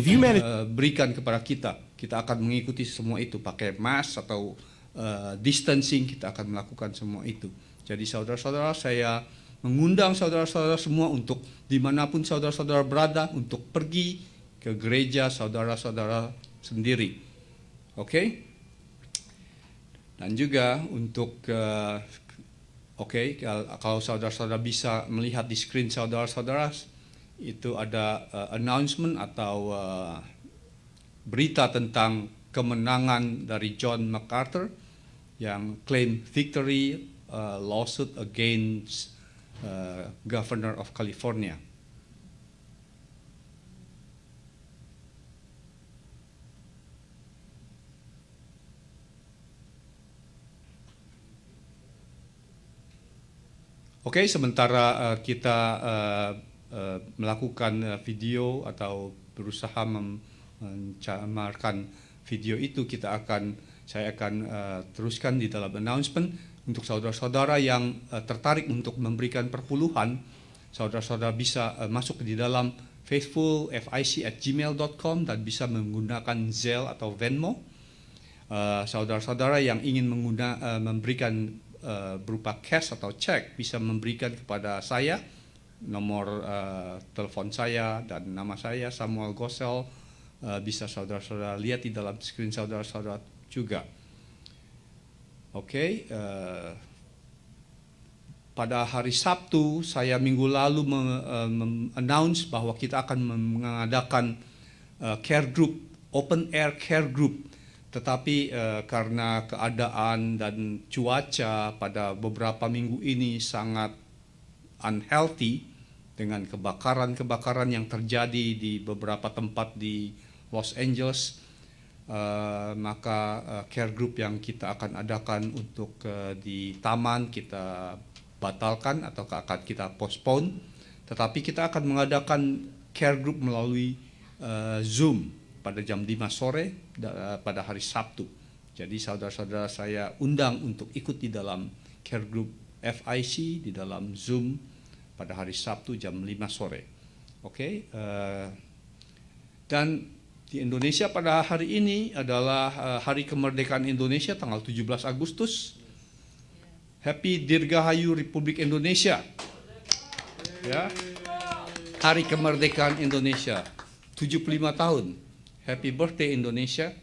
berikan kepada kita. Kita akan mengikuti semua itu, pakai mask atau distancing, kita akan melakukan semua itu. Jadi saudara-saudara, saya mengundang saudara-saudara semua untuk dimanapun saudara-saudara berada, untuk pergi ke gereja saudara-saudara sendiri. Oke? Dan juga untuk kalau saudara-saudara bisa melihat di screen saudara-saudara, itu ada announcement atau berita tentang kemenangan dari John MacArthur. yang claim victory lawsuit against Governor of California. Oke, sementara kita melakukan video atau berusaha mencamarkan video itu, saya akan teruskan di dalam announcement untuk saudara-saudara yang tertarik untuk memberikan perpuluhan. Saudara-saudara bisa masuk di dalam faithfulfic@gmail.com dan bisa menggunakan Zelle atau Venmo. Saudara-saudara yang ingin memberikan berupa cash atau cek bisa memberikan kepada saya. Nomor telepon saya dan nama saya Samuel Gosel bisa saudara-saudara lihat di dalam screen saudara-saudara juga. Oke, pada hari Sabtu saya minggu lalu announce bahwa kita akan mengadakan care group, open air care group. Tetapi karena keadaan dan cuaca pada beberapa minggu ini sangat unhealthy dengan kebakaran-kebakaran yang terjadi di beberapa tempat di Los Angeles, maka care group yang kita akan adakan untuk di taman kita batalkan atau akan kita postpone. Tetapi kita akan mengadakan care group melalui Zoom pada jam 5 sore pada hari Sabtu. Jadi saudara-saudara saya undang untuk ikut di dalam care group FIC di dalam Zoom pada hari Sabtu jam 5 sore. Oke, dan di Indonesia pada hari ini adalah Hari Kemerdekaan Indonesia tanggal 17 Agustus. Happy Dirgahayu Republik Indonesia. Ya. Hari Kemerdekaan Indonesia 75 tahun. Happy birthday Indonesia.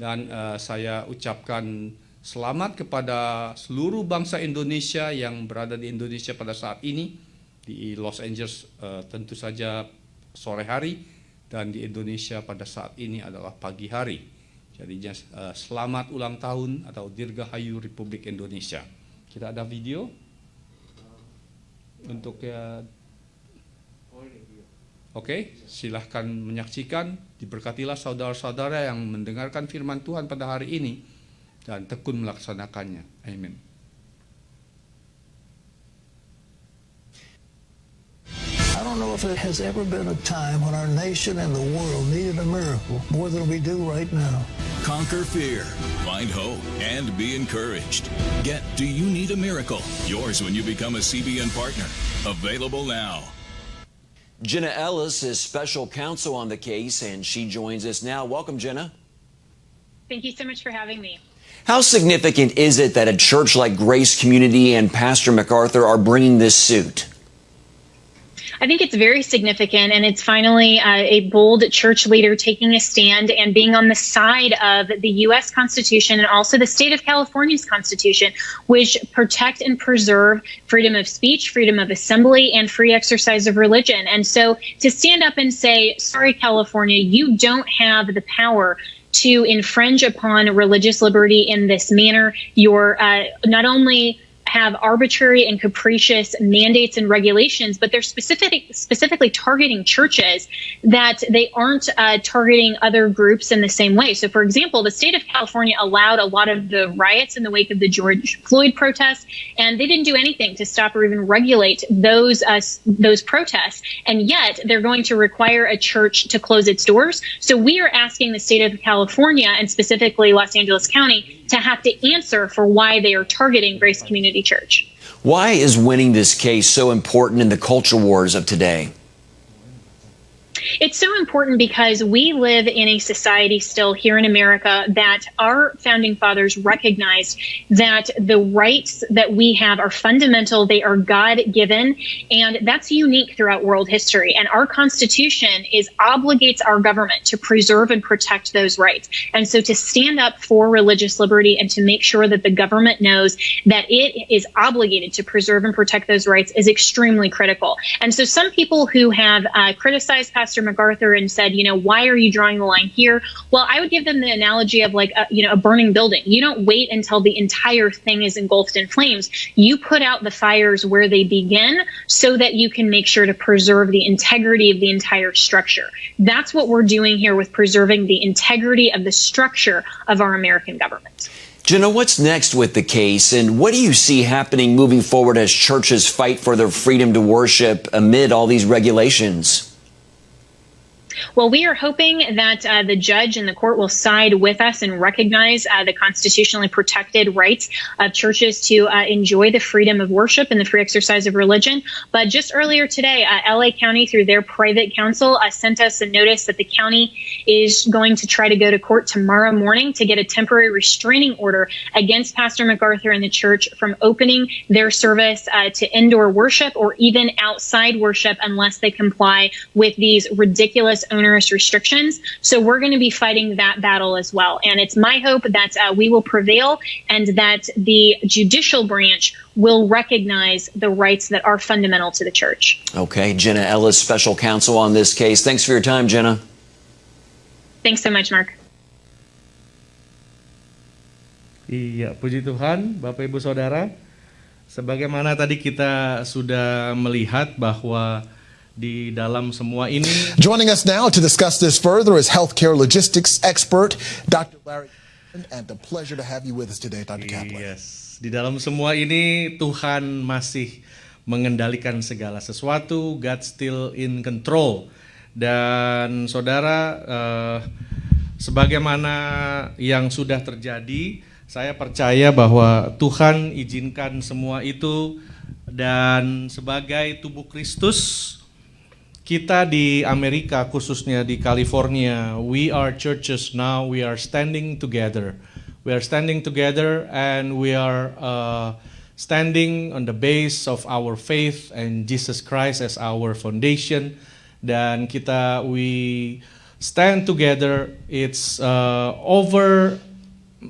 Dan saya ucapkan selamat kepada seluruh bangsa Indonesia yang berada di Indonesia pada saat ini. Di Los Angeles tentu saja sore hari, dan di Indonesia pada saat ini adalah pagi hari. Jadi selamat ulang tahun atau Dirgahayu Republik Indonesia. Kita ada video untuk Oke, silahkan menyaksikan. Diberkatilah saudara-saudara yang mendengarkan firman Tuhan pada hari ini dan tekun melaksanakannya. Amin. I don't know if there has ever been a time when our nation and the world needed a miracle more than we do right now. Conquer fear, find hope, and be encouraged. Get Do You Need a Miracle? Yours when you become a CBN partner. Available now. Jenna Ellis is special counsel on the case, and she joins us now. Welcome, Jenna. Thank you so much for having me. How significant is it that a church like Grace Community and Pastor MacArthur are bringing this suit? I think it's very significant, and it's finally a bold church leader taking a stand and being on the side of the U.S. Constitution and also the state of California's Constitution, which protect and preserve freedom of speech, freedom of assembly, and free exercise of religion. And so to stand up and say, sorry, California, you don't have the power to infringe upon religious liberty in this manner. You're not only have arbitrary and capricious mandates and regulations, but they're specifically targeting churches, that they aren't targeting other groups in the same way. So, for example, the state of California allowed a lot of the riots in the wake of the George Floyd protests, and they didn't do anything to stop or even regulate those protests. And yet they're going to require a church to close its doors. So we are asking the state of California, and specifically Los Angeles County, to have to answer for why they are targeting Grace Community Church. Why is winning this case so important in the culture wars of today? It's so important because we live in a society still here in America that our founding fathers recognized that the rights that we have are fundamental, they are God-given, and that's unique throughout world history. And our Constitution obligates our government to preserve and protect those rights. And so to stand up for religious liberty and to make sure that the government knows that it is obligated to preserve and protect those rights is extremely critical. And so some people who have criticized Pastor Pastor MacArthur and said, why are you drawing the line here? Well, I would give them the analogy of like, a burning building. You don't wait until the entire thing is engulfed in flames. You put out the fires where they begin so that you can make sure to preserve the integrity of the entire structure. That's what we're doing here with preserving the integrity of the structure of our American government. Jenna, what's next with the case, and what do you see happening moving forward as churches fight for their freedom to worship amid all these regulations? Well, we are hoping that the judge and the court will side with us and recognize the constitutionally protected rights of churches to enjoy the freedom of worship and the free exercise of religion. But just earlier today, LA County, through their private counsel, sent us a notice that the county is going to try to go to court tomorrow morning to get a temporary restraining order against Pastor MacArthur and the church from opening their service to indoor worship or even outside worship unless they comply with these ridiculous onerous restrictions. So we're going to be fighting that battle as well. And it's my hope that we will prevail and that the judicial branch will recognize the rights that are fundamental to the church. Okay, Jenna Ellis, special counsel on this case. Thanks for your time, Jenna. Thanks so much, Mark. Iya, puji Tuhan, Bapak Ibu Saudara. Sebagaimana tadi kita sudah melihat bahwa di dalam semua ini. Joining us now to discuss this further is healthcare logistics expert Dr. Larry Kaplan, and a pleasure to have you with us today, Dr. Kaplan. Yes, di dalam semua ini Tuhan masih mengendalikan segala sesuatu. God still in control. Dan saudara, sebagaimana yang sudah terjadi, saya percaya bahwa Tuhan izinkan semua itu, dan sebagai tubuh Kristus, kita di Amerika, khususnya di California, we are churches now, we are standing together. We are standing together and we are standing on the base of our faith and Jesus Christ as our foundation. Dan we stand together, it's over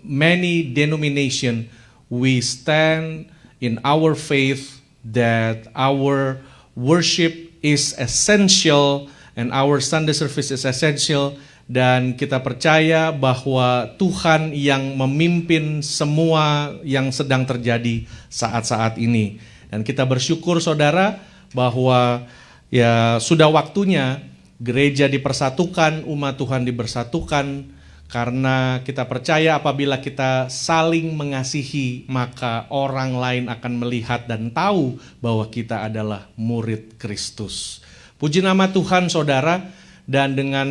many denominations, we stand in our faith that our worship is essential and our Sunday service is essential, dan kita percaya bahwa Tuhan yang memimpin semua yang sedang terjadi saat-saat ini. Dan kita bersyukur saudara bahwa ya sudah waktunya gereja dipersatukan, umat Tuhan dipersatukan, karena kita percaya apabila kita saling mengasihi, maka orang lain akan melihat dan tahu bahwa kita adalah murid Kristus. Puji nama Tuhan saudara, dan dengan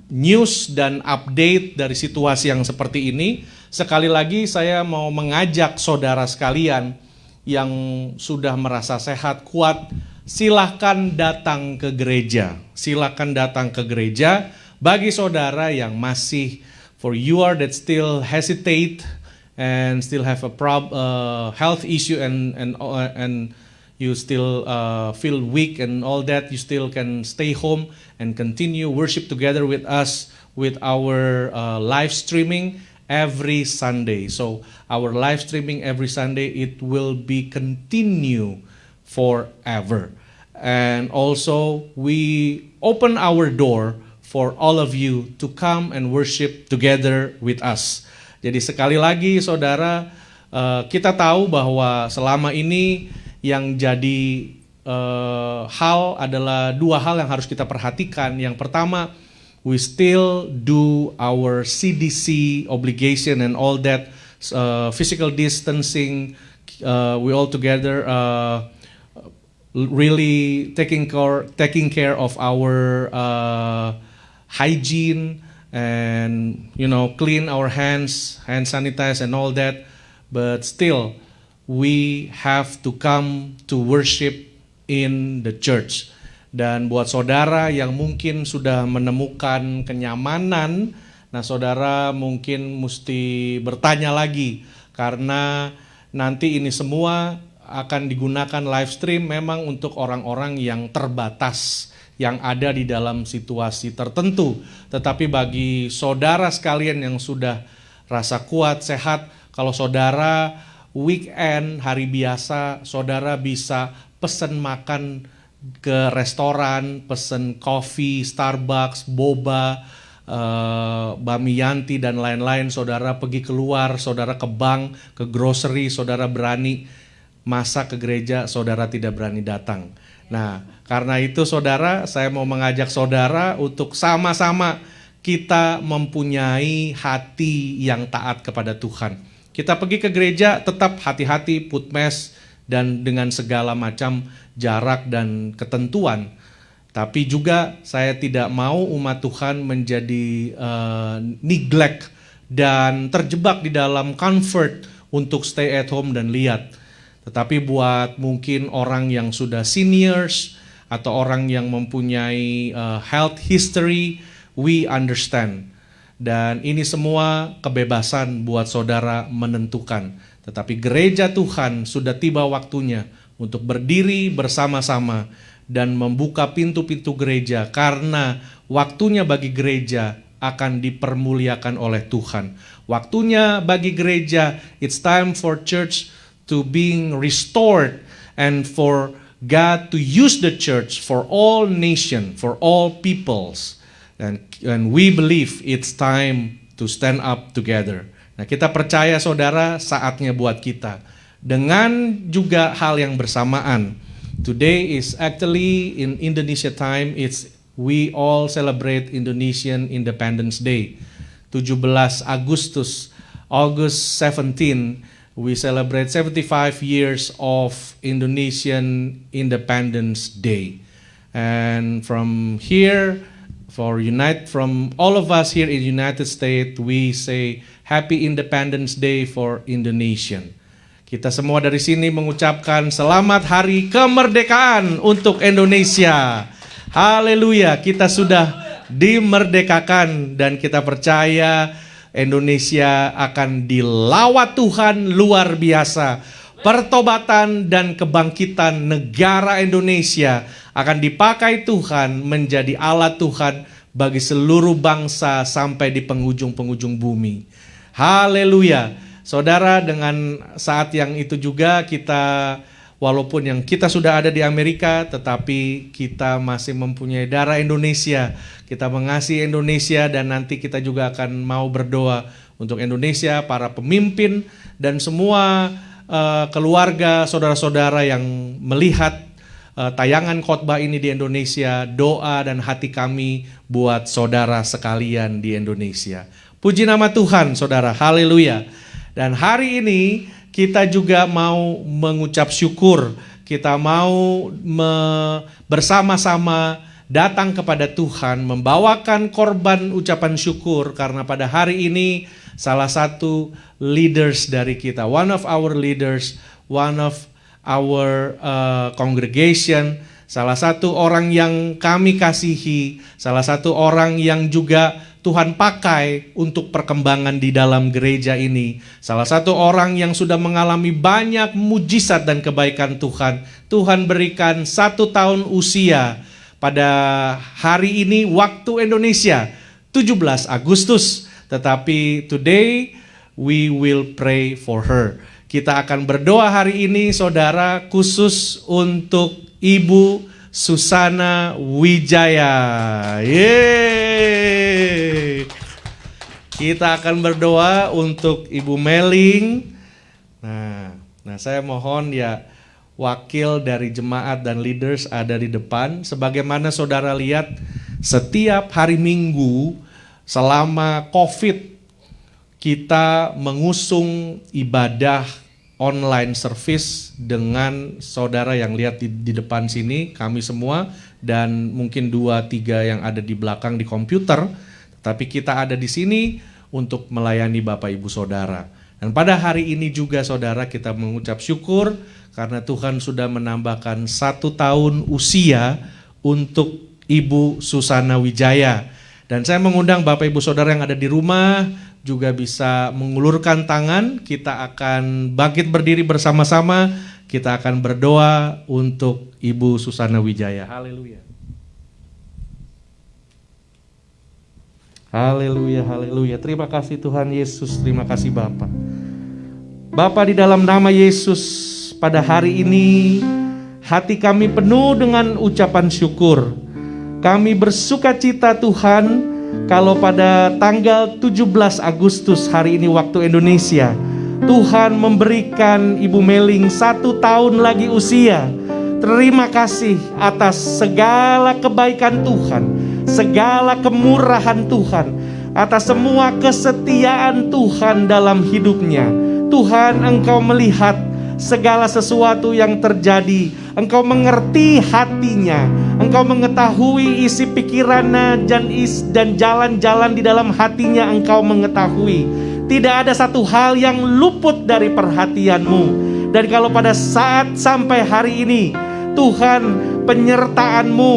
news dan update dari situasi yang seperti ini, sekali lagi saya mau mengajak saudara sekalian yang sudah merasa sehat, kuat, silakan datang ke gereja. Silakan datang ke gereja. Bagi saudara yang masih, for you are that still hesitate and still have a health issue and you still feel weak and all that, you still can stay home and continue worship together with us with our live streaming every Sunday. So our live streaming every Sunday, it will be continue forever. And also we open our door for all of you to come and worship together with us. Jadi sekali lagi saudara, kita tahu bahwa selama ini yang jadi hal adalah dua hal yang harus kita perhatikan. Yang pertama, we still do our CDC obligation and all that, physical distancing, we all together really taking care of our hygiene and clean our hands, hand sanitize and all that, but still we have to come to worship in the church. Dan buat saudara yang mungkin sudah menemukan kenyamanan, nah saudara mungkin mesti bertanya lagi, karena nanti ini semua akan digunakan live stream memang untuk orang-orang yang terbatas, yang ada di dalam situasi tertentu. Tetapi bagi saudara sekalian yang sudah rasa kuat, sehat, kalau saudara weekend, hari biasa, saudara bisa pesan makan ke restoran, pesen coffee, Starbucks, boba, Bami Yanti dan lain-lain, saudara pergi keluar, saudara ke bank, ke grocery, saudara berani, masa ke gereja saudara tidak berani datang. Nah, karena itu saudara, saya mau mengajak saudara untuk sama-sama kita mempunyai hati yang taat kepada Tuhan. Kita pergi ke gereja tetap hati-hati, put mask dan dengan segala macam jarak dan ketentuan. Tapi juga saya tidak mau umat Tuhan menjadi neglect dan terjebak di dalam comfort untuk stay at home dan lihat. Tetapi buat mungkin orang yang sudah seniors atau orang yang mempunyai health history, we understand. Dan ini semua kebebasan buat saudara menentukan. Tetapi gereja Tuhan sudah tiba waktunya untuk berdiri bersama-sama dan membuka pintu-pintu gereja, karena waktunya bagi gereja akan dipermuliakan oleh Tuhan. Waktunya bagi gereja, it's time for church to being restored and for God to use the church for all nation, for all peoples. And we believe it's time to stand up together. Nah, kita percaya saudara, saatnya buat kita. Dengan juga hal yang bersamaan, today is actually in Indonesia time, we all celebrate Indonesian Independence Day. 17 Agustus, August 17, we celebrate 75 years of Indonesian Independence Day. And from here, from all of us here in the United States, we say Happy Independence Day for Indonesian. Kita semua dari sini mengucapkan selamat hari kemerdekaan untuk Indonesia. Haleluya, kita sudah dimerdekakan dan kita percaya Indonesia akan dilawat Tuhan luar biasa. Pertobatan dan kebangkitan negara Indonesia akan dipakai Tuhan menjadi alat Tuhan bagi seluruh bangsa sampai di penghujung-penghujung bumi. Haleluya. Saudara, dengan saat yang itu juga kita, walaupun yang kita sudah ada di Amerika, tetapi kita masih mempunyai darah Indonesia. Kita mengasihi Indonesia dan nanti kita juga akan mau berdoa untuk Indonesia, para pemimpin dan semua keluarga, saudara-saudara yang melihat tayangan khotbah ini di Indonesia. Doa dan hati kami buat saudara sekalian di Indonesia. Puji nama Tuhan, saudara. Haleluya. Dan hari ini kita juga mau mengucap syukur. Kita mau bersama-sama datang kepada Tuhan, membawakan korban ucapan syukur, karena pada hari ini salah satu leaders dari kita, one of our leaders, one of our congregation, salah satu orang yang kami kasihi, salah satu orang yang juga Tuhan pakai untuk perkembangan di dalam gereja ini. Salah satu orang yang sudah mengalami banyak mujizat dan kebaikan Tuhan. Tuhan berikan 1 tahun usia pada hari ini waktu Indonesia, 17 Agustus. Tetapi today we will pray for her. Kita akan berdoa hari ini, saudara, khusus untuk Ibu Susana Wijaya. Yeay. Kita akan berdoa untuk Ibu Meling. Nah, saya mohon ya wakil dari jemaat dan leaders ada di depan. Sebagaimana saudara lihat, setiap hari Minggu selama COVID kita mengusung ibadah online service dengan saudara yang lihat di depan sini, kami semua, dan mungkin 2-3 yang ada di belakang di komputer. Tapi kita ada di sini untuk melayani Bapak Ibu Saudara. Dan pada hari ini juga saudara, kita mengucap syukur karena Tuhan sudah menambahkan 1 tahun usia untuk Ibu Susana Wijaya. Dan saya mengundang Bapak Ibu Saudara yang ada di rumah juga bisa mengulurkan tangan. Kita akan bangkit berdiri bersama-sama. Kita akan berdoa untuk Ibu Susana Wijaya. Haleluya. Haleluya, haleluya. Terima kasih Tuhan Yesus, terima kasih Bapa. Bapa, di dalam nama Yesus, pada hari ini hati kami penuh dengan ucapan syukur. Kami bersukacita Tuhan, kalau pada tanggal 17 Agustus hari ini waktu Indonesia, Tuhan memberikan Ibu Meling 1 tahun lagi usia. Terima kasih atas segala kebaikan Tuhan, segala kemurahan Tuhan, atas semua kesetiaan Tuhan dalam hidupnya. Tuhan, Engkau melihat segala sesuatu yang terjadi. Engkau mengerti hatinya. Engkau mengetahui isi pikirannya dan jalan-jalan di dalam hatinya. Engkau mengetahui. Tidak ada satu hal yang luput dari perhatianmu. Dan kalau pada saat sampai hari ini, Tuhan, penyertaan-Mu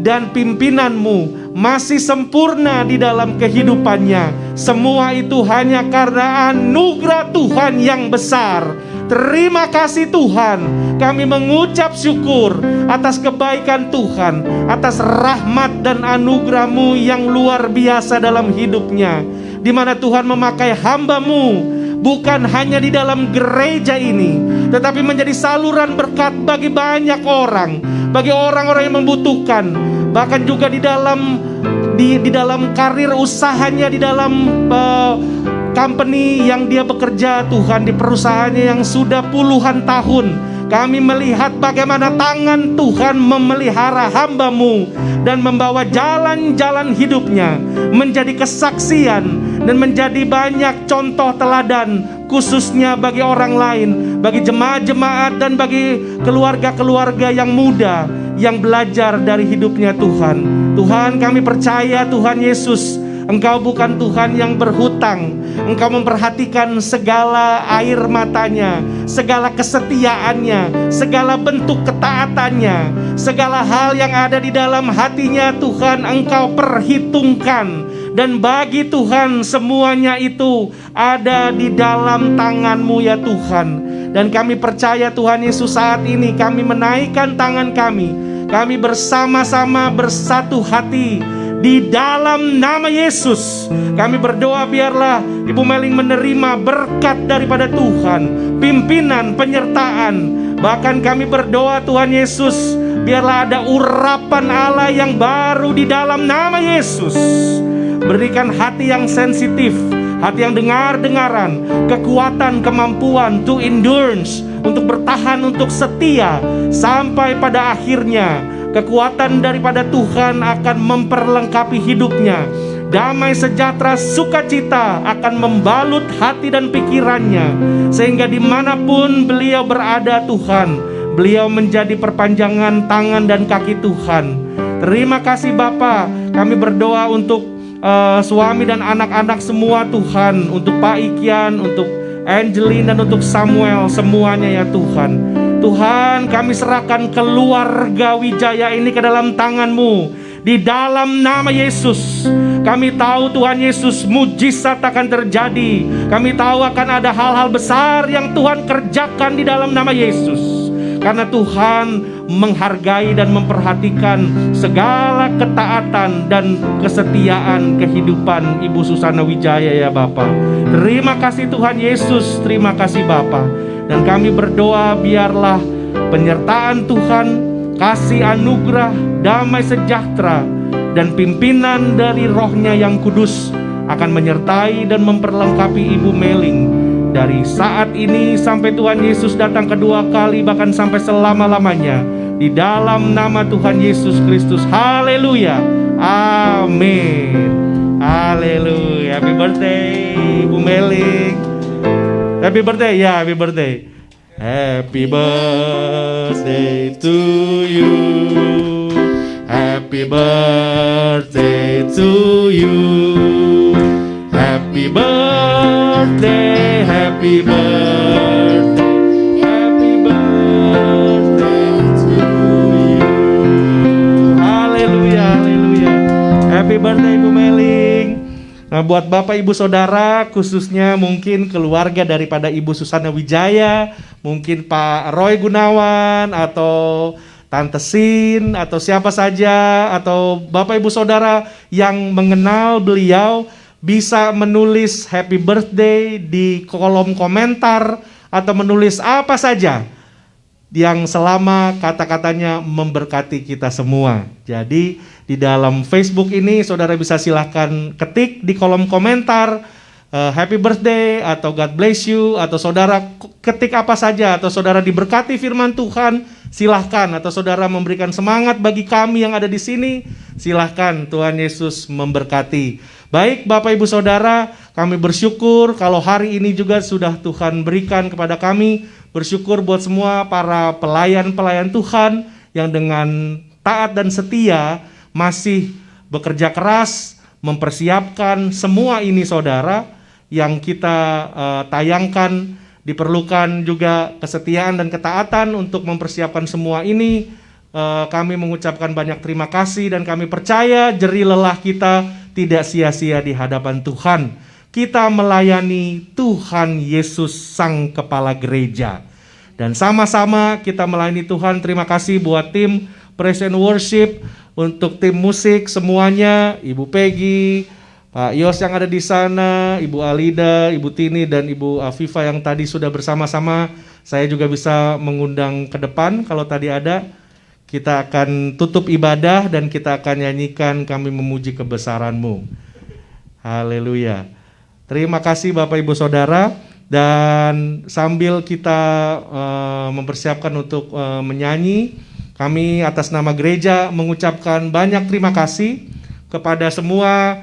dan pimpinan-Mu masih sempurna di dalam kehidupannya. Semua itu hanya karena anugerah Tuhan yang besar. Terima kasih Tuhan. Kami mengucap syukur atas kebaikan Tuhan, atas rahmat dan anugerah-Mu yang luar biasa dalam hidupnya, di mana Tuhan memakai hamba-Mu bukan hanya di dalam gereja ini, tetapi menjadi saluran berkat bagi banyak orang, bagi orang-orang yang membutuhkan, bahkan juga di dalam karir usahanya, di dalam company yang dia bekerja, Tuhan, di perusahaannya yang sudah puluhan tahun. Kami melihat bagaimana tangan Tuhan memelihara hamba-Mu dan membawa jalan-jalan hidupnya menjadi kesaksian dan menjadi banyak contoh teladan, khususnya bagi orang lain, bagi jemaat-jemaat dan bagi keluarga-keluarga yang muda yang belajar dari hidupnya Tuhan. Tuhan, kami percaya Tuhan Yesus, Engkau bukan Tuhan yang berhutang. Engkau memperhatikan segala air matanya, segala kesetiaannya, segala bentuk ketaatannya, segala hal yang ada di dalam hatinya. Tuhan, Engkau perhitungkan. Dan bagi Tuhan, semuanya itu ada di dalam tangan-Mu ya Tuhan. Dan kami percaya Tuhan Yesus, saat ini kami menaikkan tangan kami. Kami bersama-sama bersatu hati di dalam nama Yesus. Kami berdoa biarlah Ibu Meling menerima berkat daripada Tuhan, pimpinan, penyertaan. Bahkan kami berdoa Tuhan Yesus, biarlah ada urapan Allah yang baru di dalam nama Yesus. Berikan hati yang sensitif, hati yang dengar-dengaran, kekuatan, kemampuan to endurance, untuk bertahan, untuk setia sampai pada akhirnya. Kekuatan daripada Tuhan akan memperlengkapi hidupnya. Damai, sejahtera, sukacita akan membalut hati dan pikirannya, sehingga dimanapun beliau berada Tuhan, beliau menjadi perpanjangan tangan dan kaki Tuhan. Terima kasih Bapa. Kami berdoa untuk suami dan anak-anak semua Tuhan, untuk Pak Ikian, untuk Angelina dan untuk Samuel, semuanya ya Tuhan. Tuhan, kami serahkan keluarga Wijaya ini ke dalam tangan-Mu. Di dalam nama Yesus, kami tahu Tuhan Yesus, mujizat akan terjadi. Kami tahu akan ada hal-hal besar yang Tuhan kerjakan di dalam nama Yesus. Karena Tuhan menghargai dan memperhatikan segala ketaatan dan kesetiaan kehidupan Ibu Susana Wijaya ya Bapa. Terima kasih Tuhan Yesus, terima kasih Bapa. Dan kami berdoa biarlah penyertaan Tuhan, kasih anugerah, damai sejahtera, dan pimpinan dari Roh-Nya yang kudus akan menyertai dan memperlengkapi Ibu Meling dari saat ini sampai Tuhan Yesus datang kedua kali, bahkan sampai selama-lamanya. Di dalam nama Tuhan Yesus Kristus. Haleluya. Amin. Haleluya. Happy birthday Ibu Meling. Happy birthday. Ya, happy birthday. Happy birthday to you. Happy birthday to you. Happy birthday, happy birthday, happy birthday to you. Haleluya, haleluya. Happy birthday Ibu Meling. Nah, buat Bapak Ibu Saudara, khususnya mungkin keluarga daripada Ibu Susana Wijaya, mungkin Pak Roy Gunawan atau Tante Sin atau siapa saja, atau Bapak Ibu Saudara yang mengenal beliau, bisa menulis happy birthday di kolom komentar atau menulis apa saja. yang selama kata-katanya memberkati kita semua. Jadi di dalam Facebook ini saudara bisa silahkan ketik di kolom komentar happy birthday atau God bless you, atau saudara ketik apa saja, atau saudara diberkati firman Tuhan, silahkan, atau saudara memberikan semangat bagi kami yang ada di sini, silahkan. Tuhan Yesus memberkati. Baik Bapak Ibu Saudara, kami bersyukur kalau hari ini juga sudah Tuhan berikan kepada kami. Bersyukur buat semua para pelayan-pelayan Tuhan yang dengan taat dan setia masih bekerja keras mempersiapkan semua ini saudara yang kita tayangkan. Diperlukan juga kesetiaan dan ketaatan untuk mempersiapkan semua ini. Kami mengucapkan banyak terima kasih dan kami percaya jerih lelah kita tidak sia-sia di hadapan Tuhan. Kita melayani Tuhan Yesus Sang Kepala Gereja. Dan sama-sama kita melayani Tuhan. Terima kasih buat tim Praise and Worship, untuk tim musik semuanya, Ibu Peggy, Pak Yos yang ada di sana, Ibu Alida, Ibu Tini, dan Ibu Afifa yang tadi sudah bersama-sama. Saya juga bisa mengundang ke depan kalau tadi ada. Kita akan tutup ibadah dan kita akan nyanyikan Kami Memuji Kebesaran-Mu. Haleluya. Terima kasih Bapak Ibu Saudara. Dan sambil kita mempersiapkan untuk menyanyi, kami atas nama gereja mengucapkan banyak terima kasih kepada semua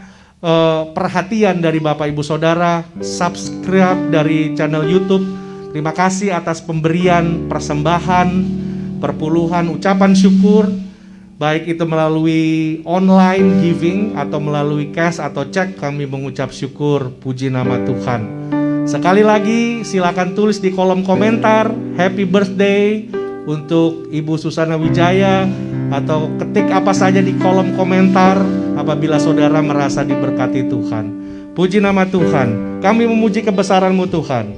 perhatian dari Bapak Ibu Saudara, subscribe dari channel YouTube. Terima kasih atas pemberian persembahan, perpuluhan, ucapan syukur, baik itu melalui online giving atau melalui cash atau cek. Kami mengucap syukur, puji nama Tuhan. Sekali lagi silakan tulis di kolom komentar happy birthday untuk Ibu Susana Wijaya, atau ketik apa saja di kolom komentar apabila saudara merasa diberkati Tuhan. Puji nama Tuhan. Kami memuji kebesaran-Mu Tuhan.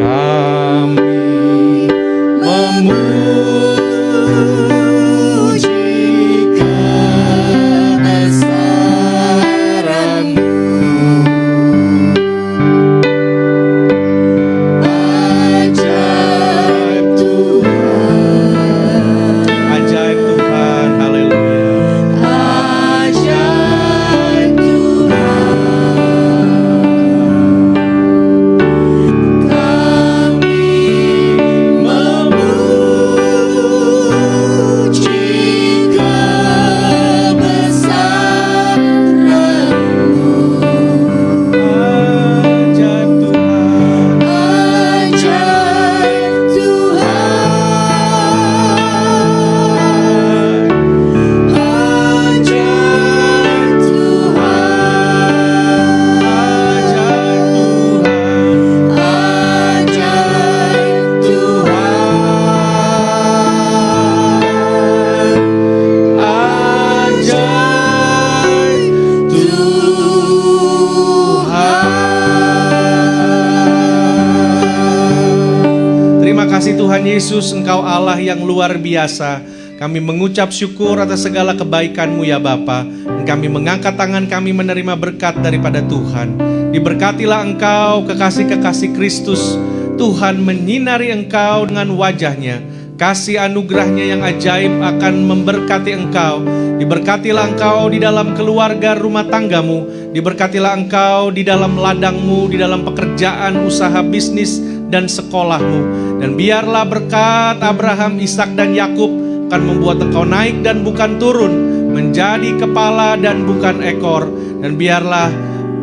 Kami memuji Yesus, Engkau Allah yang luar biasa. Kami mengucap syukur atas segala kebaikan-Mu ya Bapa. Dan kami mengangkat tangan kami menerima berkat daripada Tuhan. Diberkatilah Engkau, kekasih-kekasih Kristus. Tuhan menyinari Engkau dengan wajah-Nya. Kasih anugerah-Nya yang ajaib akan memberkati Engkau. Diberkatilah Engkau di dalam keluarga rumah tanggamu. Diberkatilah Engkau di dalam ladangmu, di dalam pekerjaan, usaha, bisnis, dan sekolahmu. Dan biarlah berkat Abraham, Ishak, dan Yakub akan membuat engkau naik dan bukan turun, menjadi kepala dan bukan ekor. Dan biarlah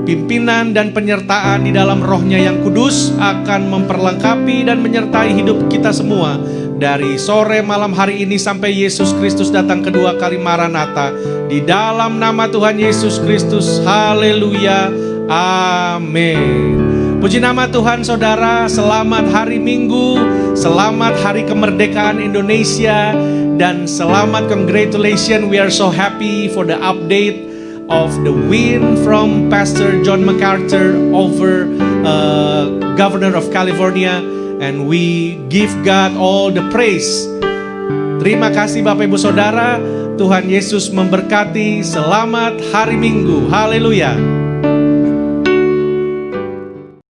pimpinan dan penyertaan di dalam Roh-Nya yang kudus akan memperlengkapi dan menyertai hidup kita semua. Dari sore malam hari ini sampai Yesus Kristus datang kedua kali Maranatha. Di dalam nama Tuhan Yesus Kristus, haleluya, amin. Puji nama Tuhan saudara, selamat hari Minggu, selamat hari kemerdekaan Indonesia, dan selamat congratulations. We are so happy for the update of the win from Pastor John MacArthur over Governor of California, and we give God all the praise. Terima kasih Bapak Ibu Saudara, Tuhan Yesus memberkati. Selamat hari Minggu, haleluya.